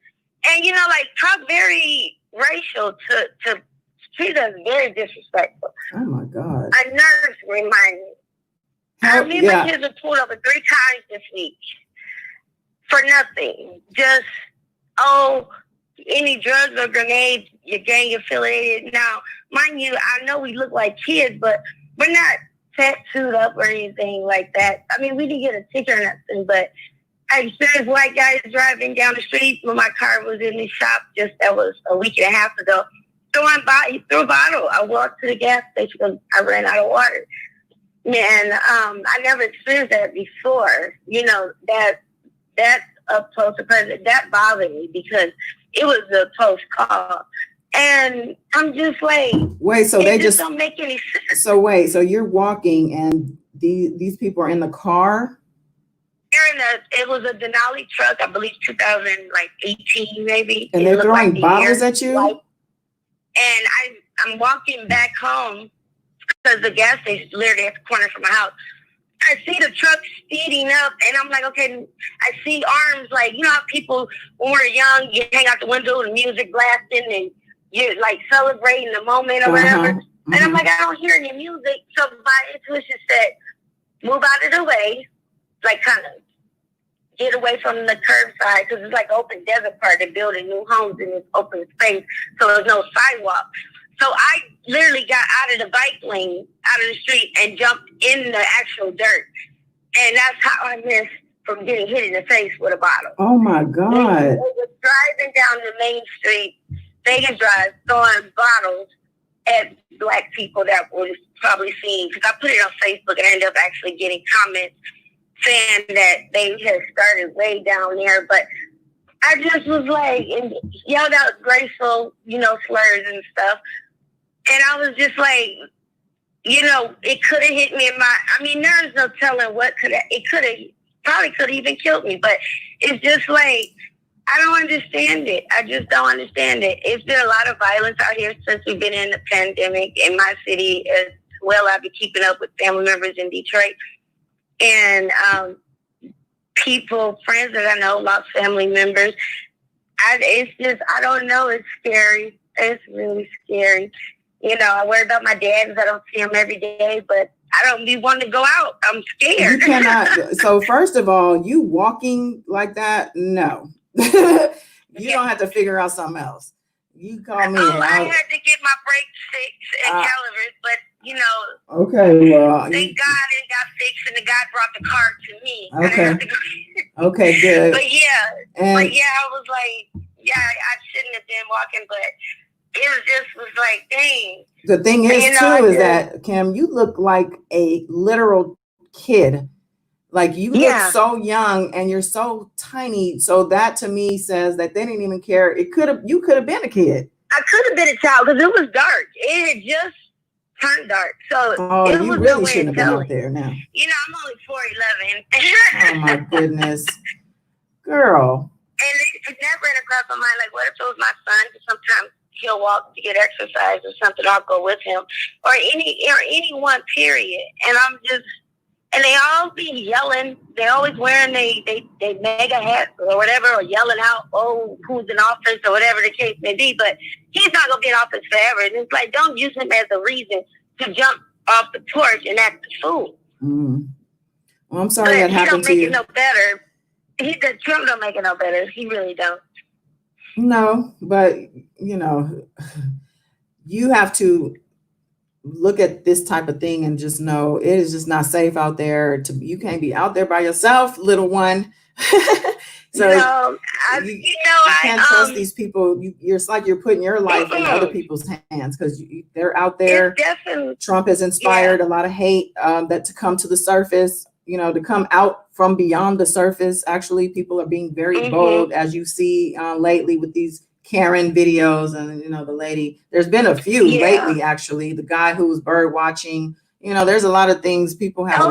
And, Trump very racial to treat us very disrespectful. Oh, my God. A nurse reminded me. My kids were pulled over 3 times this week for nothing. Just, any drugs or grenades, you're gang affiliated. Now, mind you, I know we look like kids, but we're not tattooed up or anything like that. I mean, we didn't get a ticket or nothing, but I experienced white guys driving down the street when my car was in the shop. That was a week and a half ago. He threw a bottle. I walked to the gas station because I ran out of water. And I never experienced that before. That up close to president, that bothered me because it was a close call. And I'm just like, wait, so they just don't make any sense. So you're walking and these people are in the car? It was a Denali truck, I believe 2018 maybe. And they're throwing bottles at you? And I'm walking back home because the gas station is literally at the corner from my house. I see the truck speeding up, and I'm like, okay, I see arms, like, how people, when we're young, you hang out the window and music blasting, and you're, like, celebrating the moment or whatever. And I'm like, I don't hear any music. So my intuition said, move out of the way, like, kind of get away from the curbside because it's like open desert part. They're building new homes in this open space, so there's no sidewalk. So I literally got out of the bike lane, out of the street, and jumped in the actual dirt. And that's how I missed from getting hit in the face with a bottle. Oh my God. They were driving down the main street, Vegas Drive, throwing bottles at black people that was probably seen. Because I put it on Facebook and I ended up actually getting comments saying that they had started way down there. But I just was like, and yelled out graceful, slurs and stuff. And I was just like, it could have hit me in there's no telling what probably could have even killed me. But it's just like, I don't understand it. I just don't understand it. It's been a lot of violence out here since we've been in the pandemic in my city as well. I've been keeping up with family members in Detroit. And friends that I know lost family members. I don't know. It's scary. It's really scary. I worry about my dad because I don't see him every day, but I don't be wanting to go out. I'm scared. You cannot. So first of all, you walking like that, no. You don't have to figure out something else. You call me. I had to get my brakes fixed and calibers, but Okay, well. Thank God it got fixed and the guy brought the car to me. Okay. Okay, good. But I was like, I shouldn't have been walking, but it was like, dang. The thing is, is that, Kim, you look like a literal kid. Like you look so young and you're so tiny. So that to me says that they didn't even care. You could have been a kid. I could have been a child because it was dark. It had just turned dark. So it you was really no way shouldn't of have been telling. out there now. I'm only 4'11". Oh my goodness. Girl. And it never in a cross my mind, like, what if it was my son? Because sometimes he'll walk to get exercise or something. I'll go with him, or anyone. Period. And and they all be yelling. They always wearing they mega hats or whatever, or yelling out, "Oh, who's in office?" or whatever the case may be. But he's not gonna be in office forever. And it's like, don't use him as a reason to jump off the porch and act a fool. Mm. Well, I'm sorry that happened to you. He don't make it no better. Trump don't make it no better. He really don't. No, but you have to look at this type of thing and just know it is just not safe out there. You can't be out there by yourself, little one. So you can't trust these people. It's like you're putting your life in other people's hands because they're out there. Trump has inspired a lot of hate that to come to the surface. To come out from beyond the surface. Actually, people are being very bold, as you see lately with these Karen videos, and the lady. There's been a few lately, actually. The guy who was bird watching. There's a lot of things. People have a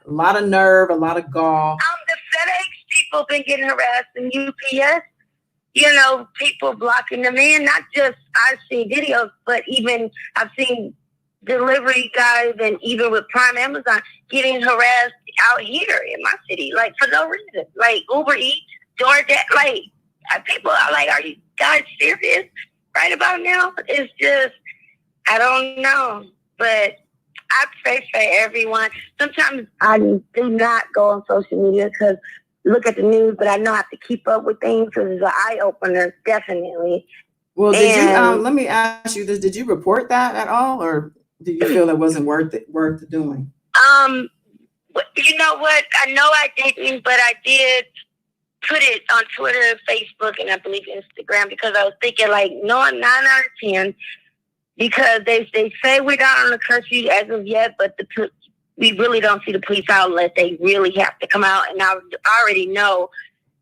lot of nerve, a lot of gall. The FedEx people been getting harassed, and UPS. People blocking them in. Not just I've seen videos, but even I've seen delivery guys, and even with Prime, Amazon, getting harassed out here in my city, like for no reason, like Uber Eats, DoorDash, like people are like, are you guys serious right about now? It's just, I don't know, but I pray for everyone. Sometimes I do not go on social media because look at the news, but I know I have to keep up with things because it's an eye opener, definitely. Well, did you? Let me ask you this: did you report that at all, or did you feel it wasn't worth doing? You know what? I know I didn't, but I did put it on Twitter, Facebook, and I believe Instagram because I was thinking, like, no, 9 out of 10, because they say we're not on a curfew as of yet, but we really don't see the police out unless they really have to come out. And I already know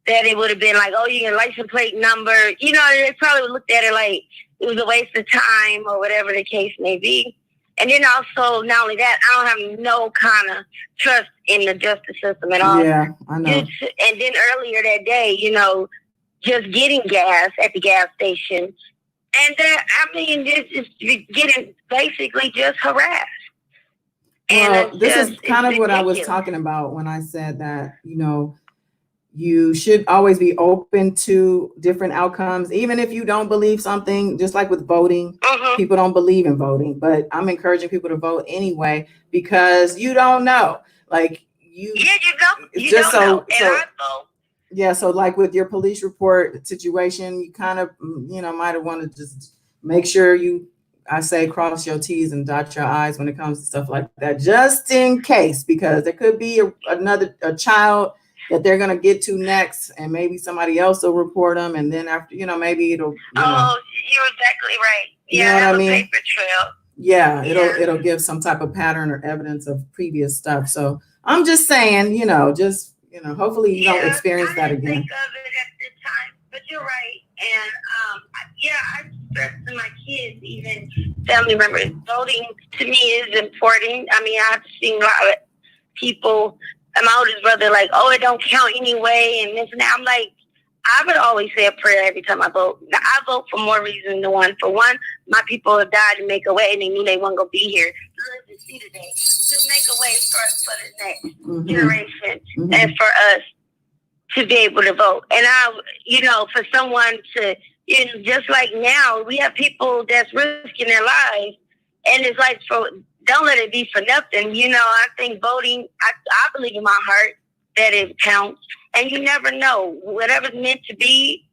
that it would have been like, oh, you get a license plate number. They probably would looked at it like it was a waste of time or whatever the case may be. And then also, not only that, I don't have no kind of trust in the justice system at all. Yeah, I know. And then earlier that day, just getting gas at the gas station. And just getting basically just harassed. Well, this is kind of what I was talking about when I said that, you should always be open to different outcomes, even if you don't believe something, just like with voting. People don't believe in voting, but I'm encouraging people to vote anyway, because you don't know. Like you don't know. And I vote Yeah, so like with your police report situation, you kind of, might have wanted to just make sure I say cross your T's and dot your I's when it comes to stuff like that, just in case, because there could be another child that they're going to get to next, and maybe somebody else will report them. And then after, maybe it'll, Oh, you're exactly right. You know Yeah, what I have a mean? paper trail. Yeah, Yeah. it'll give some type of pattern or evidence of previous stuff. So I'm just saying, hopefully you don't experience that again. I didn't think of it at the time, but you're right. And I stress to my kids, even family members, voting to me is important. I mean, I've seen a lot of people, and my oldest brother, like, oh, it don't count anyway, and this and that. I'm like, I would always say a prayer every time I vote. Now, I vote for more reasons than one. For one, my people have died to make a way, and they knew they weren't going to be here. Good to see today. To make a way for the next generation and for us to be able to vote. And for someone to, just like now, we have people that's risking their lives, and it's like, don't let it be for nothing. I think voting, I believe in my heart that it counts. And you never know. Whatever's meant to be,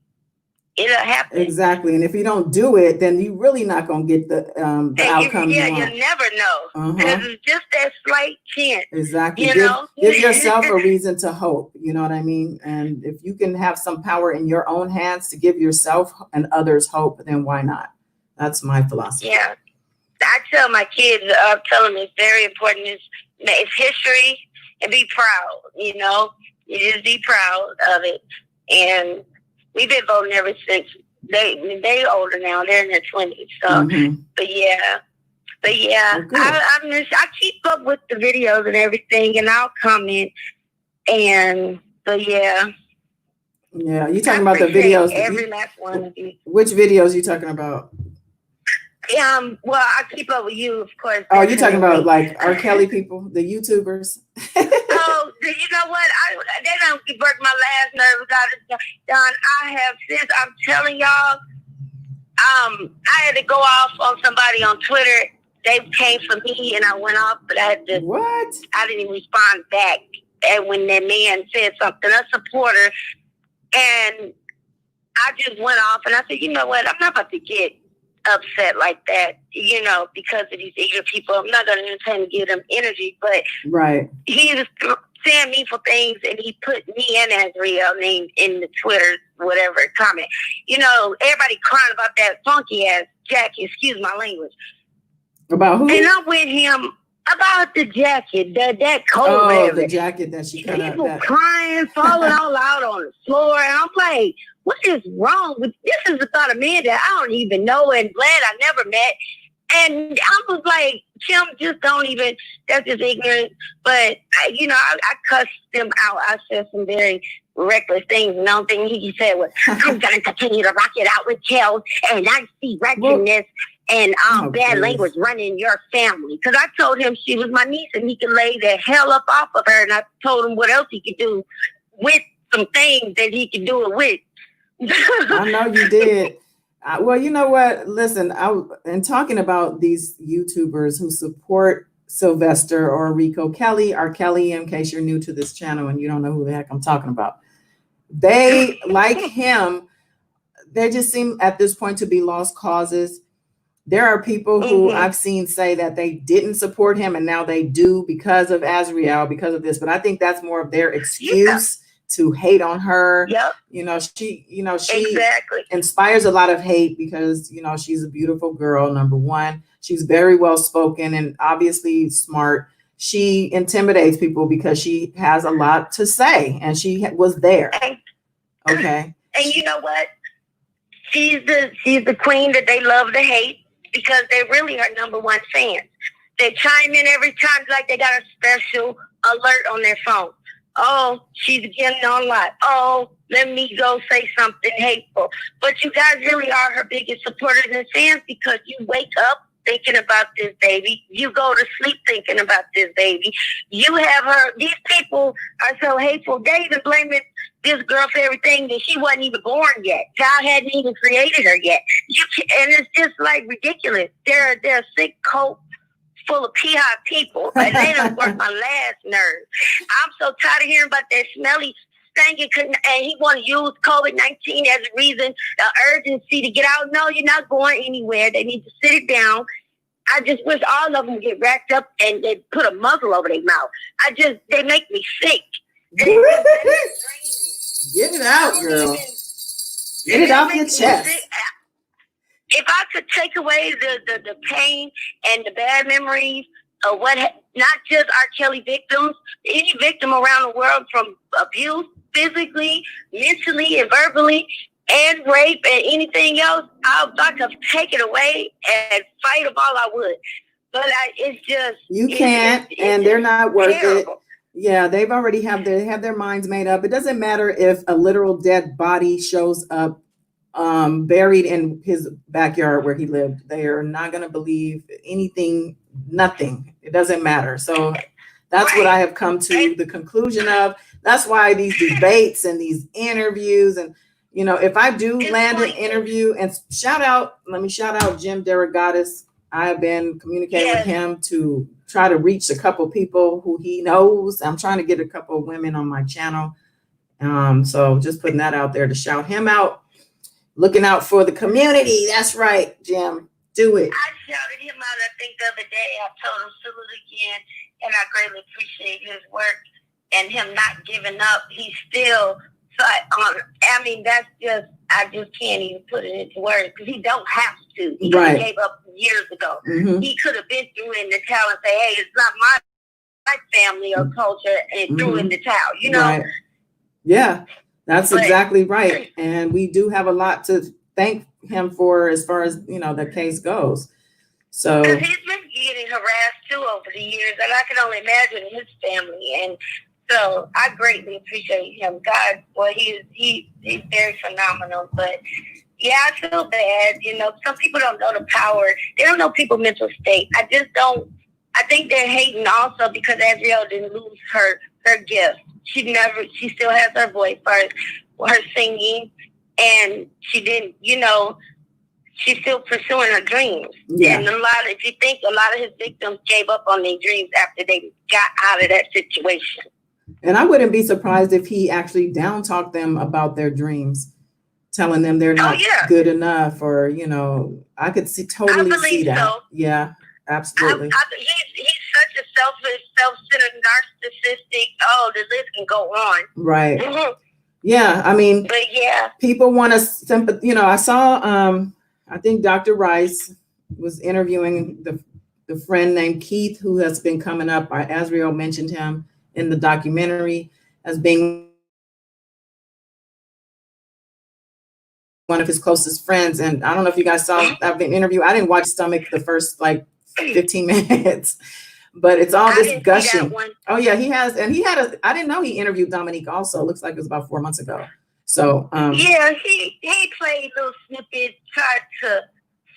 it'll happen. Exactly. And if you don't do it, then you're really not going to get the outcome you want. You'll never know. Because it's just that slight chance. Exactly. Give yourself a reason to hope. You know what I mean? And if you can have some power in your own hands to give yourself and others hope, then why not? That's my philosophy. Yeah. I tell my kids, tell them it's very important. It's history, and be proud, You just be proud of it. And we've been voting ever since. They older now. They're in their 20s. So, but yeah. I keep up with the videos and everything, and I'll comment. But yeah. Yeah, you talking about the videos? Every last one of you. Which videos you talking about? Well, I keep up with you, of course. Oh, you talking about like R. Kelly people, the YouTubers? Oh, you know what? They don't work my last nerve. Got it done. I have since. I'm telling y'all. I had to go off on somebody on Twitter. They came for me, and I went off, but I had to. What? I didn't even respond back. And when that man said something, a supporter, and I just went off, and I said, you know what? I'm not about to get upset like that, because of these ignorant people. I'm not going to entertain to give them energy, but he was saying me for things, and he put me and Azriel name in the Twitter, whatever, comment. Everybody crying about that funky ass jacket, excuse my language. About who? And I'm with him about the jacket, that coat. Oh, the jacket that she cut out. People crying, falling all out on the floor, and I'm like, what is wrong with this? Is the thought of man that I don't even know and glad I never met. And I was like, Kim, just don't even, that's just ignorant. But, I cussed them out. I said some very reckless things. And the only thing he said was, I'm going to continue to rock it out with Kel. And I see wretchedness and bad language running in your family. Because I told him she was my niece and he could lay the hell up off of her. And I told him what else he could do with some things that he could do it with. I know you did. Well, you know what? Listen, in talking about these YouTubers who support Sylvester or Rico Kelly, or Kelly, in case you're new to this channel and you don't know who the heck I'm talking about, they, like him, they just seem at this point to be lost causes. There are people who I've seen say that they didn't support him and now they do because of Azriel, because of this. But I think that's more of their excuse to hate on her. Yep. She exactly inspires a lot of hate because, she's a beautiful girl. Number one, she's very well spoken and obviously smart. She intimidates people because she has a lot to say and she was there. Okay. And you know what? She's the queen that they love to hate because they really are number one fans. They chime in every time like they got a special alert on their phone. Oh, she's getting on live. Oh, let me go say something hateful. But you guys really are her biggest supporters and fans because you wake up thinking about this baby. You go to sleep thinking about this baby. You have her. These people are so hateful. They even blaming this girl for everything that she wasn't even born yet. God hadn't even created her yet. And it's just like ridiculous. They're a sick cult full of PI people, and they don't work my last nerve. I'm so tired of hearing about that smelly thinking, and he want to use COVID-19 as a reason, the urgency to get out. No, you're not going anywhere. They need to sit it down. I just wish all of them get wrapped up and they put a muzzle over their mouth. They make me sick. Get it out, girl. Get it off your chest. If I could take away the pain and the bad memories of not just R. Kelly victims, any victim around the world from abuse, physically, mentally, and verbally, and rape and anything else, I could take it away and fight them all I would. But it's just you can't, and they're not worth terrible. it. Yeah, they've already have their minds made up. It doesn't matter if a literal dead body shows up buried in his backyard where he lived. They are not going to believe anything, nothing. It doesn't matter. So that's what I have come to the conclusion of. That's why these debates and these interviews, and if I do land an interview, and let me shout out Jim Derogatis. I have been communicating with him to try to reach a couple people who he knows. I'm trying to get a couple of women on my channel. So just putting that out there to shout him out. Looking out for the community. That's right, Jim. Do it. I shouted him out, I think, the other day. I told him salute again, and I greatly appreciate his work and him not giving up. He's still I mean, that's just, I just can't even put it into words because he don't have to. He gave up years ago. Mm-hmm. He could have been through in the towel and say, hey, it's not my family or culture, and threw in the towel, Right. Yeah, that's exactly right. And we do have a lot to thank him for as far as, the case goes. So he's been getting harassed too over the years, and I can only imagine his family. And so I greatly appreciate him. God, boy, he's very phenomenal. But yeah, I feel bad. Some people don't know the power. They don't know people's mental state. I just don't. I think they're hating also because Azriel didn't lose her gift. She still has her voice for her singing, and she didn't. She's still pursuing her dreams. Yeah. And if you think a lot of his victims gave up on their dreams after they got out of that situation. And I wouldn't be surprised if he actually down talked them about their dreams, telling them they're not good enough, or I could totally see that. So. Yeah, absolutely. He's such a selfish, self-centered, narcissistic. Oh, the list can go on. Right. Mm-hmm. Yeah, I mean, but yeah, people want to sympathize. I saw. I think Dr. Rice was interviewing the friend named Keith, who has been coming up. Azriel mentioned him in the documentary as being one of his closest friends. And I don't know if you guys saw that interview. I didn't watch Stomach the first 15 minutes, but it's all this gushing. Oh yeah, he has. And I didn't know he interviewed Dominique also. It looks like it was about 4 months ago. So yeah, he played little snippets, tried to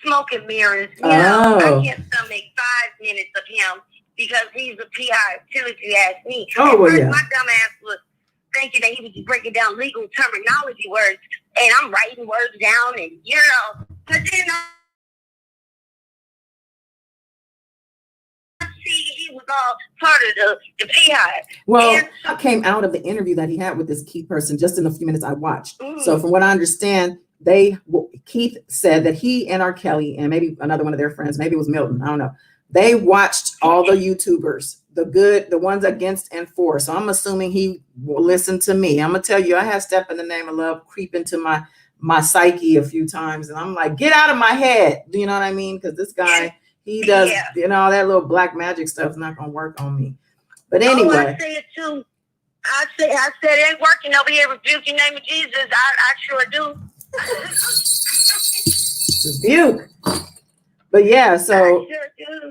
smoke and mirrors. I can't stomach 5 minutes of him because he's a PI too, if you ask me. Oh well, yeah. My dumb ass was thinking that he was just breaking down legal terminology words, and I'm writing words down, and but then he was all part of the PI. Well, I came out of the interview that he had with this Keith person just in a few minutes I watched. Mm-hmm. So from what I understand, Keith said that he and R. Kelly and maybe another one of their friends, maybe it was Milton, I don't know, they watched all the YouTubers, the ones against and for. So I'm assuming he will listen to me. I'm gonna tell you, I had Step in the Name of Love creep into my psyche a few times, and I'm like, get out of my head. Do you know what I mean? Because this guy, he does, all that little black magic stuff's not gonna work on me. But anyway, I say it too. I said it ain't working over here. Rebuke in the name of Jesus. I sure do. Rebuke. But yeah, so I sure do.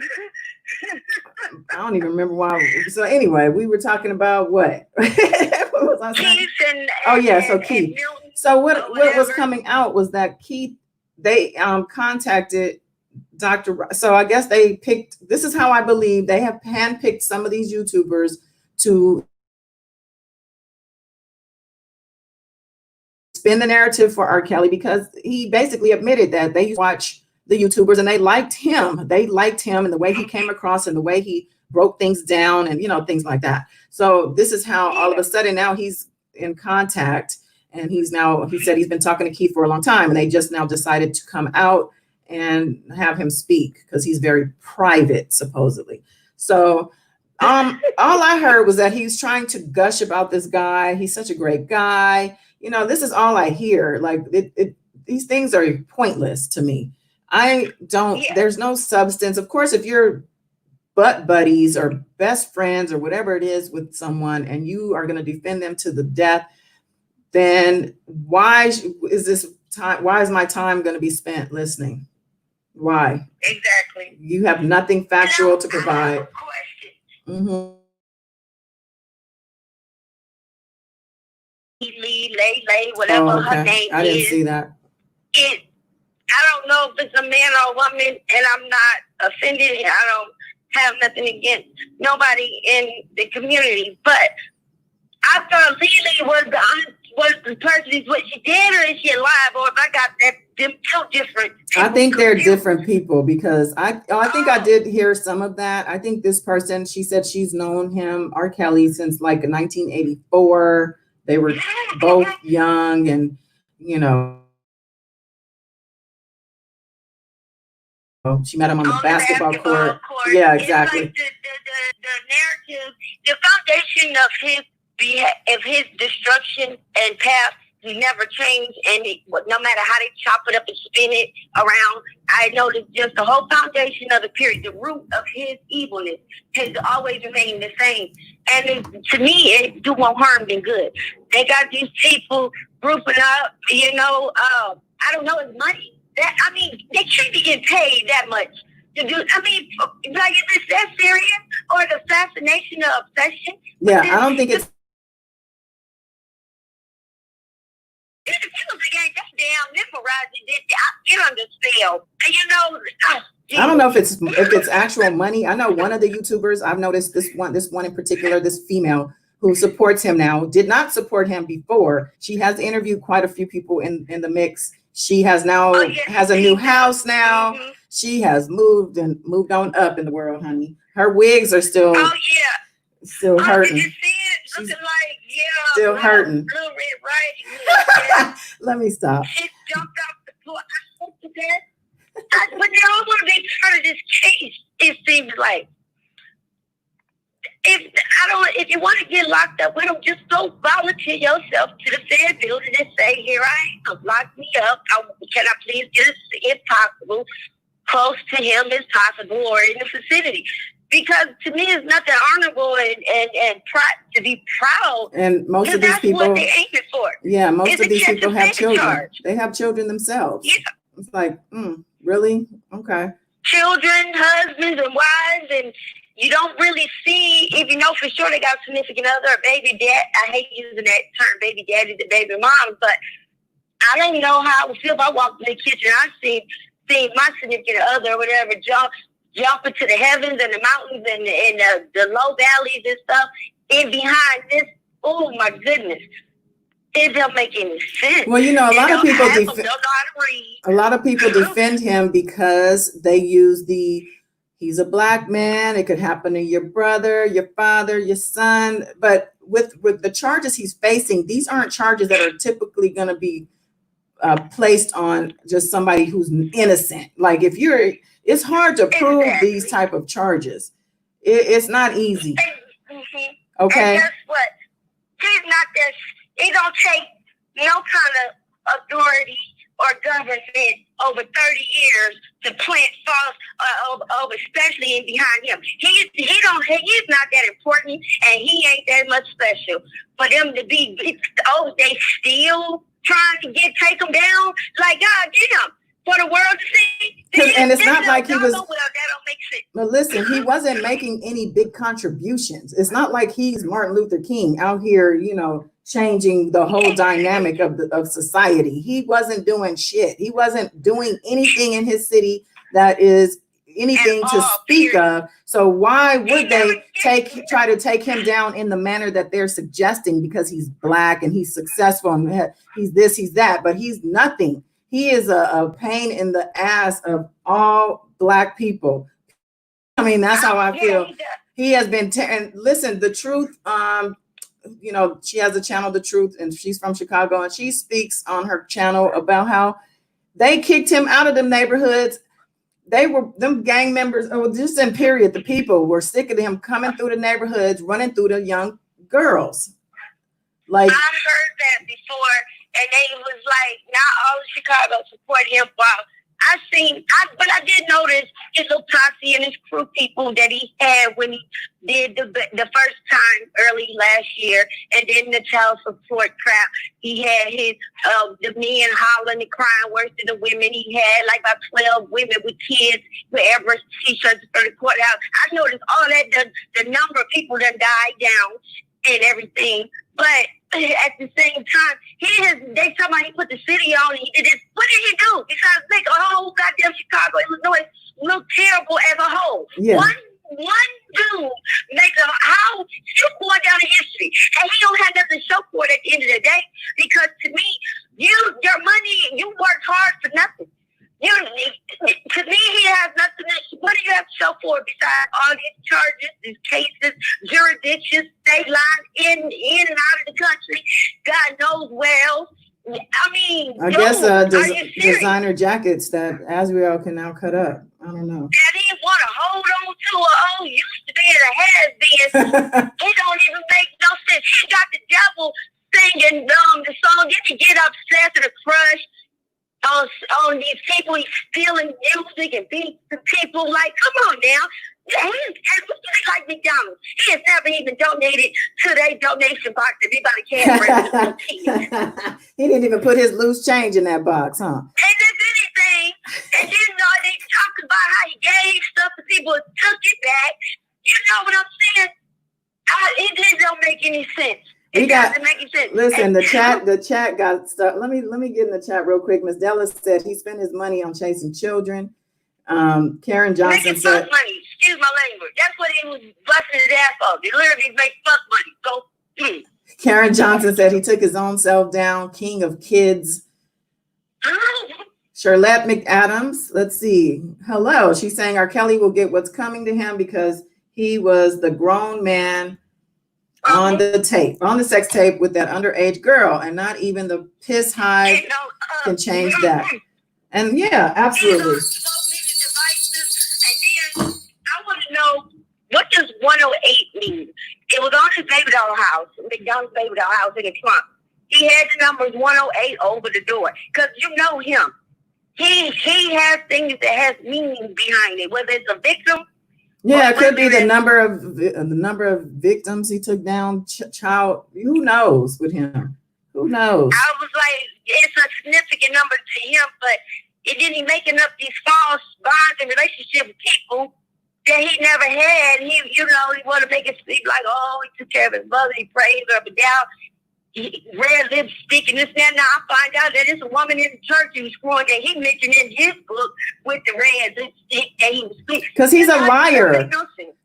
I don't even remember why. So anyway, we were talking about what? What was I saying? Keith so Keith. So what was coming out was that Keith, they contacted Dr. So I guess they picked, this is how I believe, they have handpicked some of these YouTubers to spin the narrative for R. Kelly, because he basically admitted that they watch the YouTubers and they liked him. They liked him and the way he came across and the way he broke things down and, things like that. So this is how all of a sudden now he's in contact, and he said he's been talking to Keith for a long time, and they just now decided to come out and have him speak because he's very private, supposedly. So all I heard was that he's trying to gush about this guy. He's such a great guy. This is all I hear. Like these things are pointless to me. There's no substance. Of course, if you're butt buddies or best friends or whatever it is with someone and you are going to defend them to the death, then why is my time going to be spent listening? Why? Exactly. You have nothing factual to provide. I have a question. Mm-hmm. Lay, whatever her name I didn't see that. I don't know if it's a man or a woman, and I'm not offended. I don't have nothing against nobody in the community, but I thought Lily was the person is what she did, or is she alive, or if I got them two different people. I think they're different people because I think I did hear some of that. I think this person, she said she's known him, R. Kelly, since like 1984. They were both young, and she met him on the basketball court. Yeah, exactly. It's like the narrative, the foundation of his destruction and path never changed, and no matter how they chop it up and spin it around, I know that just the whole foundation of the period, the root of his evilness has always remained the same. And to me, it do more harm than good. They got these people grouping up, I don't know, it's money. They shouldn't be getting paid that much to do. Like, is this that serious, or the fascination or obsession? Yeah, I don't think it's. If it was a gang, that's damn mesmerizing. I get under spell. I don't know if it's actual money. I know one of the YouTubers, I've noticed this one in particular, this female who supports him now, did not support him before. She has interviewed quite a few people in the mix. She has now has a new house now. Mm-hmm. She has moved on up in the world, honey. Her wigs are still still hurting. Did you see it? Looking like still hurting. Blue red right. Let me stop. She jumped off the floor. I hope to death. But they all want to be part of this case. It seems like if you want to get locked up with them, just go volunteer yourself to the Fed building and say, "Here I am. Lock me up. Can I please get it, if possible, close to him as possible, or in the vicinity?" Because to me, it's nothing honorable and to be proud. And most of these people, that's what they're aiming for. Yeah, most of these people have children. They have children themselves. Yeah. It's like, really? Okay. Children, husbands, and wives, and you don't really see, if you know for sure they got a significant other, a baby dad. I hate using that term, baby daddy to baby mom, but I don't know how I would feel if I walked in the kitchen. I seen my significant other or whatever jump into the heavens and the mountains and the low valleys and stuff. And behind this, oh my goodness, it don't make any sense. Well, a lot of people defend him because they use he's a black man. It could happen to your brother, your father, your son. But with the charges he's facing, these aren't charges that are typically going to be placed on just somebody who's innocent. Like it's hard to prove these type of charges. It's not easy. Mm-hmm. Okay. And guess what? He's not that. It don't take no kind of authority or government over 30 years to plant false, especially in behind him. He's not that important, and he ain't that much special for them to be. They still trying to take him down. Like, God damn, for the world to see. And it's not like he was. Well, that don't make sense. But listen, he wasn't making any big contributions. It's not like he's Martin Luther King out here, changing the whole dynamic of society. He wasn't doing shit. He wasn't doing anything in his city that is anything to speak of. So why would they try to take him down in the manner that they're suggesting because he's black and he's successful and he's this, he's that, but he's nothing. He is a pain in the ass of all black people. I mean, that's how I feel. He has been, and listen, the truth, she has a channel, The Truth, and she's from Chicago, and she speaks on her channel about how they kicked him out of them neighborhoods. Them gang members, just in period, the people were sick of him coming through the neighborhoods, running through the young girls. Like, I heard that before, and they was like, not all of Chicago support him. Wow. But I did notice his little posse and his crew people that he had when he did the first time early last year, and then the child support crap. He had his the men hollering and crying worse than the women. He had like about 12 women with kids, wherever t-shirts for the courthouse. I noticed all that the number of people that died down and everything, but at the same time, they talking about he put the city on. He did this. What did he do? Besides make a whole goddamn Chicago, Illinois look terrible as a whole. Yeah. One dude makes how you going down in history, and he don't have nothing to show for it at the end of the day. Because to me, your money, you worked hard for nothing. To me, he has nothing. What do you have to show for it besides all these charges, these cases, jurisdictions, state lines, in and out of the country? God knows where else. I mean, I guess designer jackets that Azriel can now cut up. I don't know. That he want to hold on to used to be a has-been. It don't even make no sense. He got the devil singing the song. Did he get upset at a crush? On these people, he's stealing music and beating people. Like, come on now. He's like McDonald's. He has never even donated to their donation box if anybody can. He didn't even put his loose change in that box, huh? And if anything, and they talk about how he gave stuff to people and took it back. You know what I'm saying? It just don't make any sense. It doesn't make any sense. Listen, the chat got stuck. Let me get in the chat real quick. Miss Della said he spent his money on chasing children. Karen Johnson making said, fuck money. Excuse my language. That's what he was busting his ass off. He literally make fuck money. Go. Karen Johnson said he took his own self down. King of kids. Charlotte McAdams. Let's see. Hello. She's saying R. Kelly will get what's coming to him because he was the grown man on the sex tape with that underage girl, and not even the piss high can change that. And yeah, absolutely. And then I want to know, what does 108 mean? It was on his baby doll house, McDonald's baby doll house in the trunk. He had the numbers 108 over the door, because you know him. He has things that has meaning behind it, whether it's a victim. Yeah, it could be the number of victims he took down. Child, who knows with him? Who knows? I was like, it's a significant number to him, but it didn't making up these false bonds and relationships with people that he never had. He want to make it seem like, he took care of his mother, he praised her up and down. Red lipstick and this and that. Now I find out that it's a woman in the church who's screwing that he mentioned in his book with the red lipstick that he was speaking. Because he's a liar.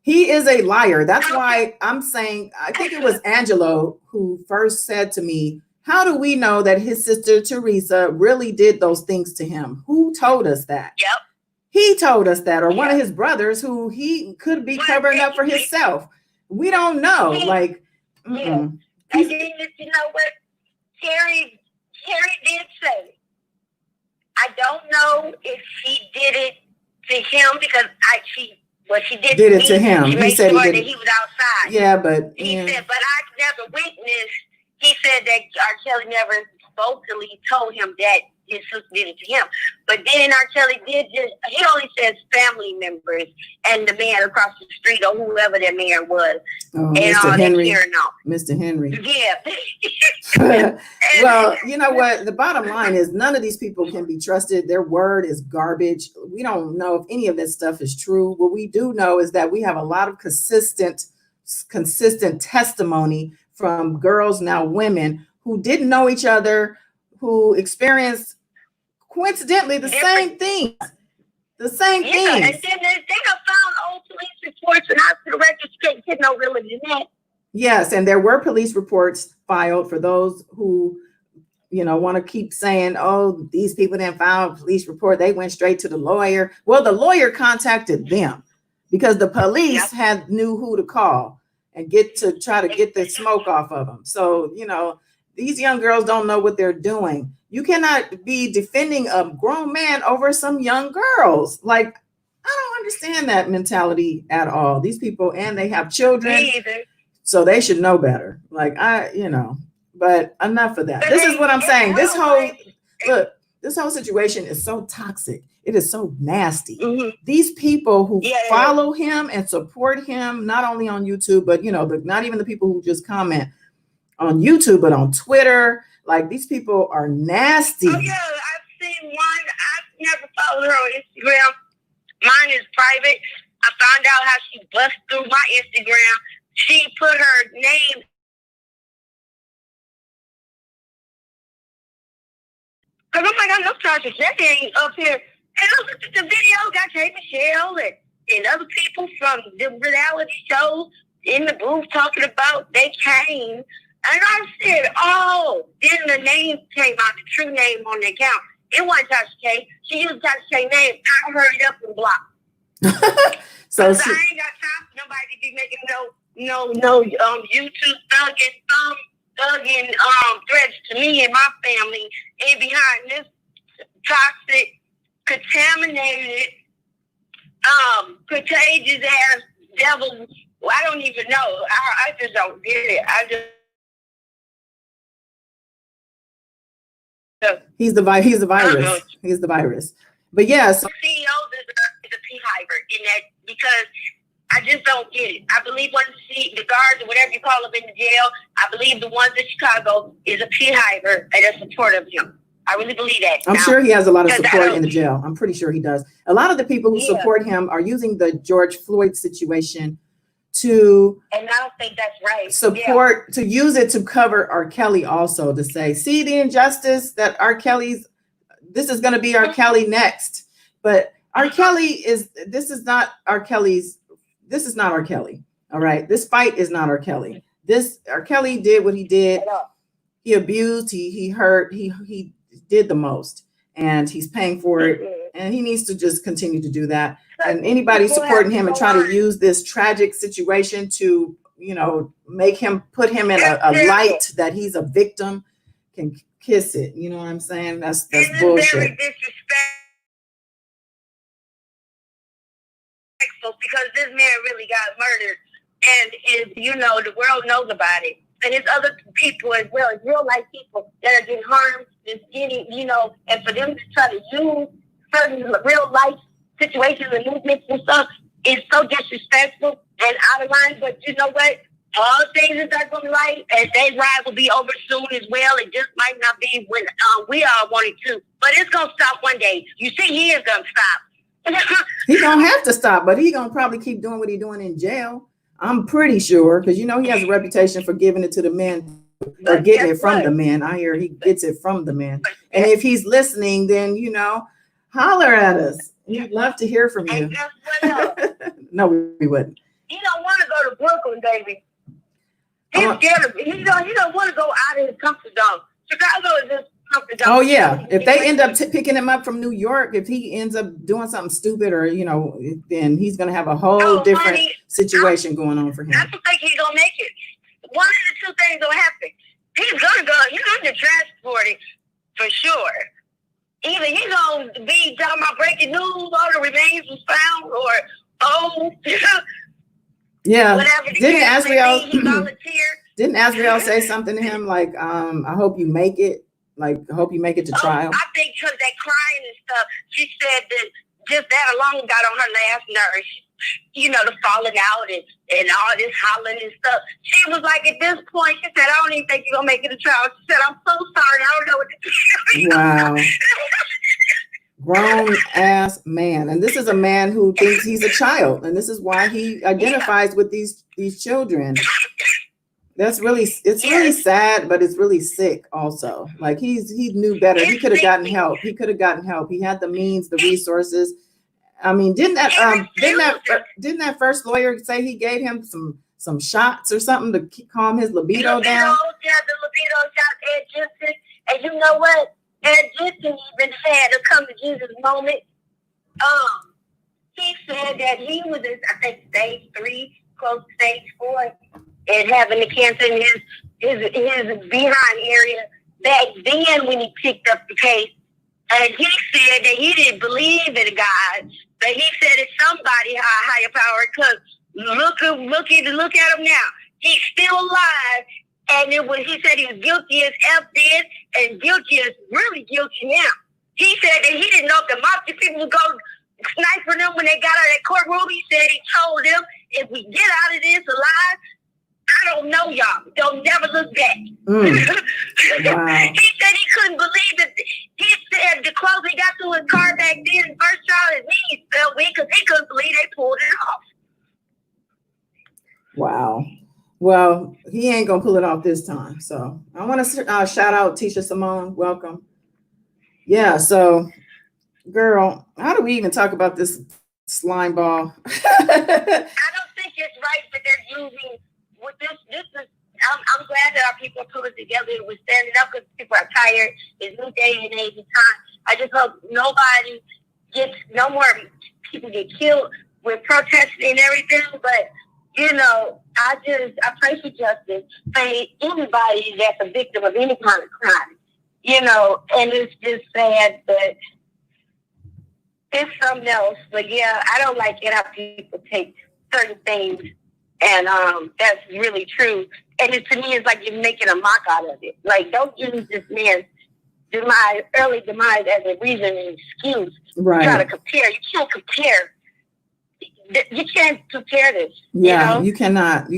He is a liar. That's why I'm saying, I think it was Angelo who first said to me, how do we know that his sister Teresa really did those things to him? Who told us that? Yep. He told us that, or one of his brothers who he could be covering up for himself. We don't know. And then, you know what? Terry did say, I don't know if she did it to him because she did it to him. He said sure that he was outside. Yeah, but he said, but I never witnessed. He said that R. Kelly never vocally told him that his sister did it to him. But then R. Kelly he only says family members and the man across the street or whoever that man was. Oh, Mr. Henry. Mr. Henry. Yeah. Well, you know what? The bottom line is none of these people can be trusted. Their word is garbage. We don't know if any of this stuff is true. What we do know is that we have a lot of consistent testimony from girls, now women, who didn't know each other, who experienced coincidentally the same things. And then they found old police reports and hospital records getting no realer than that. Yes, and there were police reports filed for those who, want to keep saying, oh, these people didn't file a police report. They went straight to the lawyer. Well, the lawyer contacted them because the police knew who to call. and try to get the smoke off of them. So, these young girls don't know what they're doing. You cannot be defending a grown man over some young girls. Like, I don't understand that mentality at all. These people, and they have children, so they should know better. Like, but enough of that. This is what I'm saying. This whole situation is so toxic. It is so nasty. Mm-hmm. These people who follow him and support him, not only on YouTube, but not even the people who just comment on YouTube, but on Twitter. Like, these people are nasty. Oh yeah, I've seen one. I've never followed her on Instagram. Mine is private. I found out how she bust through my Instagram. She put her name. Cause I'm like, I'm not trying to check ain't up here. And I looked at the video, got Jay Michelle and other people from the reality shows in the booth talking about they came. And I said, oh, then the name came out, the true name on the account. It wasn't Tasha K. She used Tasha K name. I hurried up and blocked. So I ain't got time for nobody to be making no YouTube thugging threats to me and my family, and behind this toxic, contaminated, contagious ass devil. Well, I don't even know. I just don't get it. He's the virus. He's the virus. But yes, CEO is a beehiver in that, because I just don't get it. I believe the guards or whatever you call them in the jail, I believe the ones in Chicago is a beehiver and a support of him. I really believe that. I'm sure he has a lot of support in the jail. I'm pretty sure he does. A lot of the people who support him are using the George Floyd situation to, and I don't think that's right. Support to use it to cover R. Kelly, also to say, see the injustice that R. Kelly's. This is going to be R. Kelly next, but R. Kelly this is not R. Kelly's. This is not R. Kelly. All right, this fight is not R. Kelly. This R. Kelly did what he did. He abused. He hurt. He did the most, and he's paying for it. And he needs to just continue to do that. And anybody supporting him and trying to use this tragic situation to, put him in a light that he's a victim, can kiss it. You know what I'm saying? That's bullshit. Very disrespectful, because this man really got murdered, and the world knows about it. And there's other people as well, real life people that are getting harmed, just getting, and for them to try to use certain real life situations and movements and stuff is so disrespectful and out of line. But you know what? All things is not going to be right, and that ride will be over soon as well. It just might not be when we all want it to, but it's going to stop one day. You see, he is going to stop. He don't have to stop, but he going to probably keep doing what he's doing in jail. I'm pretty sure, because he has a reputation for giving it to the men, or getting it from the men. I hear he gets it from the men. And if he's listening, then holler at us. We'd love to hear from you. No, we wouldn't. He don't want to go to Brooklyn, baby. He's scared of it. He don't want to go out of his comfort zone. Chicago is his comfort zone. Oh yeah. If they end up picking him up from New York, if he ends up doing something stupid, or then he's gonna have a whole different situation going on for him. I don't think he's gonna make it. One of the two things gonna happen. He's gonna go. He's gonna get transported for sure. Either he's gonna be talking about breaking news, all the remains was found, or yeah. Whatever. Didn't Azriel say something to him like, I hope you make it? Like, I hope you make it to trial. I think because that crying and stuff, she said that just that alone got on her last nerve. The falling out and all this hollering and stuff. She was like, at this point, she said, I don't even think you're going to make it to trial. She said, I'm so sorry. I don't know what to do. Wow. Grown ass man. And this is a man who thinks he's a child. And this is why he identifies with these children. It's really sad, but it's really sick also. Like he knew better. He could have gotten help. He had the means, the resources. I mean, didn't that first lawyer say he gave him some shots or something to calm his libido down? Yeah, the libido shots, Ed Gibson. And you know what? Ed Gibson even had a come to Jesus moment. He said that he was in, I think, stage 3 close to stage 4 and having the cancer in his behind area. Back then, when he picked up the case, and he said that he didn't believe in God, but he said it's somebody higher power. Because look at him now. He's still alive, and he said he was guilty as F did, and guilty as really guilty now. He said that he didn't know if the mafia people would go sniping them when they got out of that courtroom. He said he told them, if we get out of this alive, I don't know y'all. Don't never look back. Wow. He said he couldn't believe it. He said the closer he got to his car back then, first trial, his knees felt weak because he couldn't believe they pulled it off. Wow. Well, he ain't gonna pull it off this time. So I want to shout out Tisha Simone. Welcome. Yeah. So, girl, how do we even talk about this slime ball? I don't think it's right that they're using with this. I'm glad that our people are pulling together and we're standing up because people are tired. It's new day and age and time. I just hope no more people get killed with protesting and everything. But I pray for justice for anybody that's a victim of any kind of crime. And it's just sad, but it's something else. But yeah, I don't like it how people take certain things, and that's really true. And to me, it's like you're making a mock out of it. Like, don't use this man's early demise as a reason and excuse. Right. Try to compare. You can't compare. You can't compare this. Yeah, you cannot.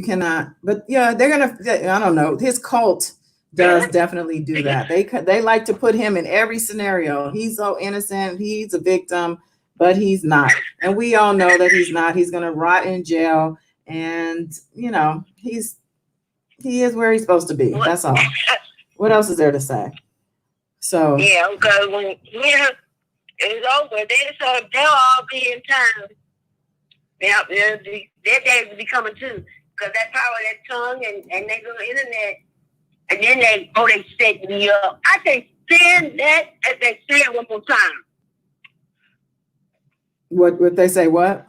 But yeah, they're gonna. I don't know. His cult does definitely do that. They like to put him in every scenario. He's so innocent. He's a victim, but he's not. And we all know that he's not. He's gonna rot in jail, and he is where he's supposed to be. That's all. What else is there to say? So yeah, because when it's over, they'll all be in time. Yeah, their days will be coming too, because that power, that tongue, and they go to the internet, and then they set me up. I can stand that as they say it one more time. What they say? What?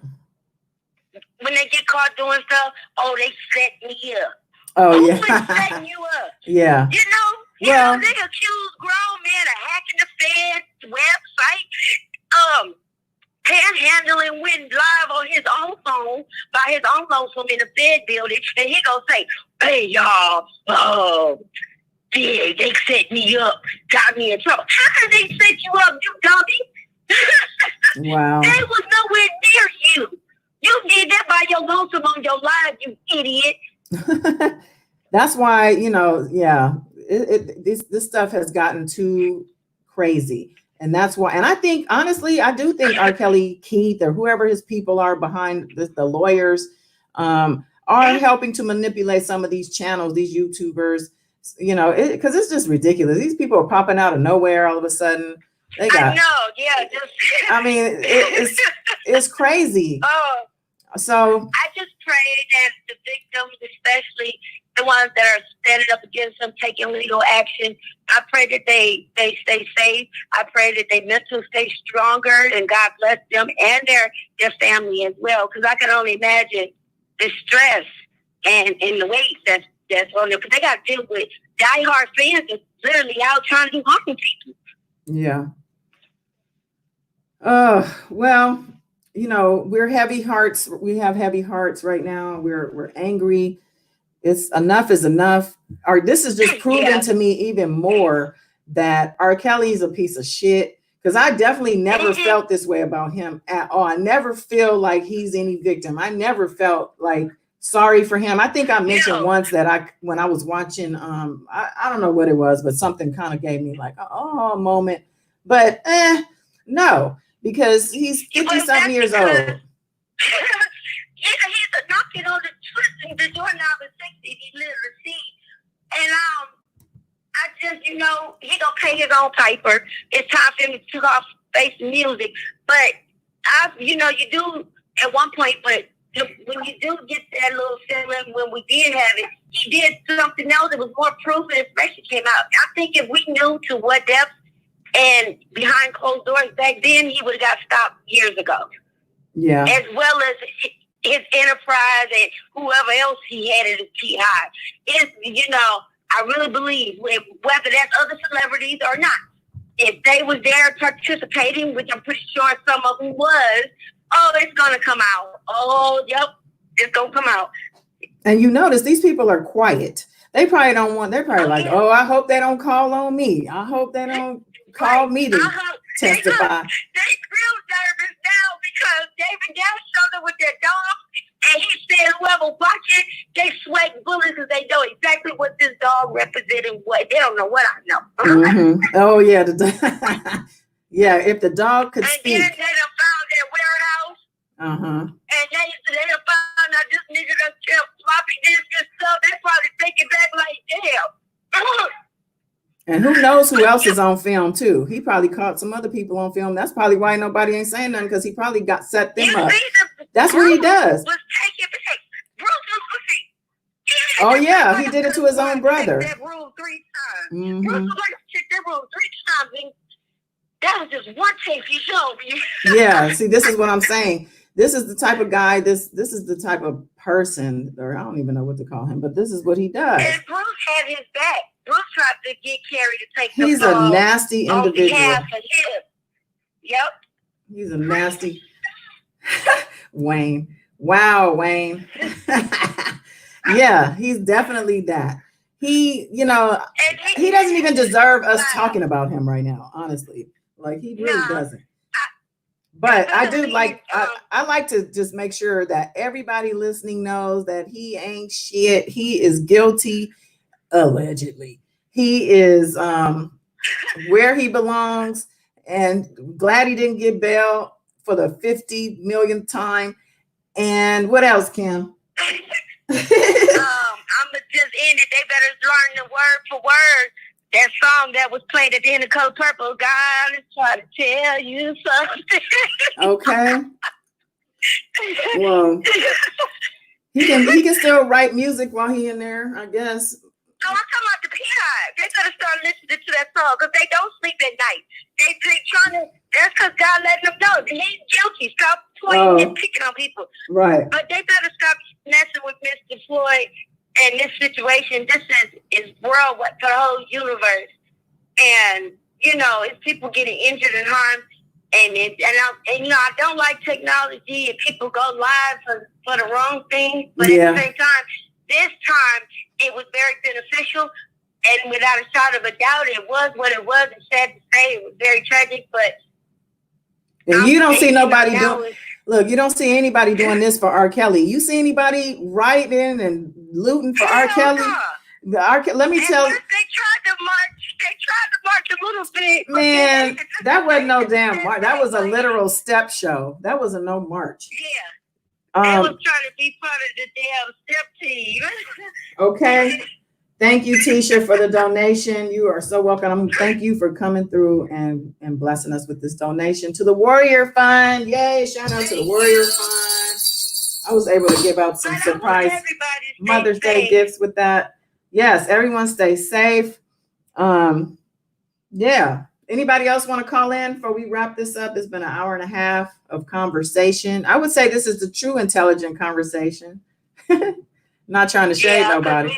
When they get caught doing stuff, they set me up. Oh, yeah. Who is setting you up? Yeah. They accuse grown men of hacking the Fed's website, panhandling, went live on his own phone by his own lonesome in the Fed building, and he gonna say, "Hey y'all, they set me up, got me in trouble." How can they set you up, you dummy? Wow. They was nowhere near you. You did that by your lonesome on your live, you idiot. That's why, this stuff has gotten too crazy. And that's why, and I think, honestly, I do think R. Kelly, Keith, or whoever his people are behind the lawyers, are helping to manipulate some of these channels, these YouTubers, because it's just ridiculous. These people are popping out of nowhere all of a sudden. I know, yeah. I mean, it's crazy. So I just pray that the victims, especially the ones that are standing up against them, taking legal action, I pray that they stay safe. I pray that their mental stay stronger, and God bless them and their family as well. Because I can only imagine the stress and the weight that's on them. Because they got to deal with diehard fans that's literally out trying to do harm to people. Yeah. Well, we're heavy hearts. We have heavy hearts right now. We're angry. It's enough is enough. This is just proven to me even more that R. Kelly's a piece of shit. Because I definitely never felt this way about him at all. I never feel like he's any victim. I never felt like sorry for him. I think I mentioned once that when I was watching, I don't know what it was, but something kind of gave me like a moment. But no, because he's 50-something years old. He's knocking on the doorknob at 60. He literally see, and I just he gonna pay his own piper. It's time for him to take off face music. But you do at one point. But when you do get that little feeling, when we did have it, he did something else that was more proof, and information came out. I think if we knew to what depth and behind closed doors back then, he would have got stopped years ago. Yeah. As well as his enterprise and whoever else he had at his TI. It's, I really believe whether that's other celebrities or not, if they was there participating, which I'm pretty sure some of them was, it's gonna come out. Oh, yep, it's gonna come out. And you notice these people are quiet. They probably don't want. They're probably like, "Oh, I hope they don't call on me. I hope they don't call me to testify." They real nervous now because David Dow showed up with their dog, and he said, "Whoever watching, they sweat bullets because they know exactly what this dog represented. What they don't know what I know." Mm-hmm. Oh yeah, yeah. If the dog could speak. And then they done found their warehouse. And they done found out this nigga done kept floppy disk and stuff. They probably thinking back like, damn. And who knows who else is on film too? He probably caught some other people on film. That's probably why nobody ain't saying nothing, because he probably got set them up. That's what he does. Oh yeah, he did it to his own brother. That room 3 times. Bruce was like, check that room 3 times. And that was just one tape he showed me. Yeah, see, this is what I'm saying. This is the type of guy. This is the type of person, or I don't even know what to call him, but this is what he does. And Bruce had his back. Bruce tried to get Carrie to take the He's a nasty individual. Yep. He's a nasty Wayne. Wow, Wayne. Yeah, he's definitely that. He doesn't even deserve us talking about him right now, honestly. Like, he really doesn't. But I do like, I like to just make sure that everybody listening knows that he ain't shit. He is guilty, allegedly. He is where he belongs, and glad he didn't get bail for the 50 millionth time. And what else, Kim? I'm gonna just end it. They better learn the word for word. That song that was played at the end of Color Purple. God is trying to tell you something. Okay. Well, he can still write music while he in there, I guess. No, I'm talking about the PI. They better start listening to that song because they don't sleep at night. They trying to. That's because God letting them know he's guilty. Stop pointing and picking on people. Right. But they better stop messing with Mr. Floyd and this situation. This is worldwide for the whole universe. And it's people getting injured and harmed. And I don't like technology and people go live for the wrong thing. But at the same time, this time it was very beneficial. And without a shadow of a doubt, it was what it was. It's sad to say, it was very tragic, but. And you don't see nobody doing. Look, you don't see anybody doing this for R. Kelly. You see anybody writing and looting for R. Kelly? Let me tell you. They tried to march a little bit. Man, that wasn't no damn march. That was a literal step show. That wasn't no march. Yeah. They was trying to be part of the damn step team. Okay. Thank you, Tisha, for the donation. You are so welcome. Thank you for coming through and blessing us with this donation to the Warrior Fund. Yay, shout out to the Warrior Fund. I was able to give out some surprise Mother's Day gifts with that. Yes, everyone stay safe. Yeah. Anybody else want to call in before we wrap this up? It's been an hour and a half of conversation. I would say this is the true intelligent conversation. Not trying to shade nobody.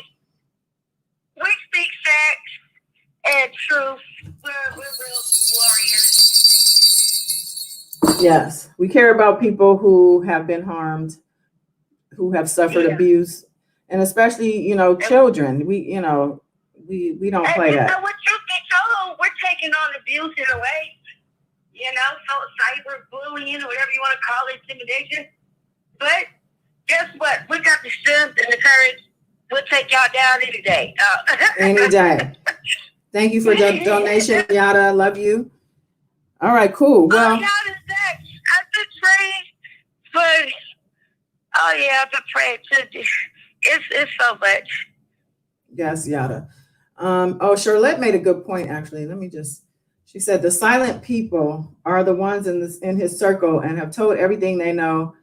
We speak facts and truth. We're real warriors. Yes, we care about people who have been harmed, who have suffered abuse, and especially, children. We don't play that. What truth be told, we're taking on abuse in a way. So cyberbullying or whatever you want to call it, intimidation. But guess what? We got the strength and the courage. We'll take y'all down any day. Any day. Thank you for the donation, Yada. Love you. All right, cool. Well, I've been praying I've been praying too. It's so much. Yes, Yada. Charlotte made a good point, actually. She said the silent people are the ones in his circle and have told everything they know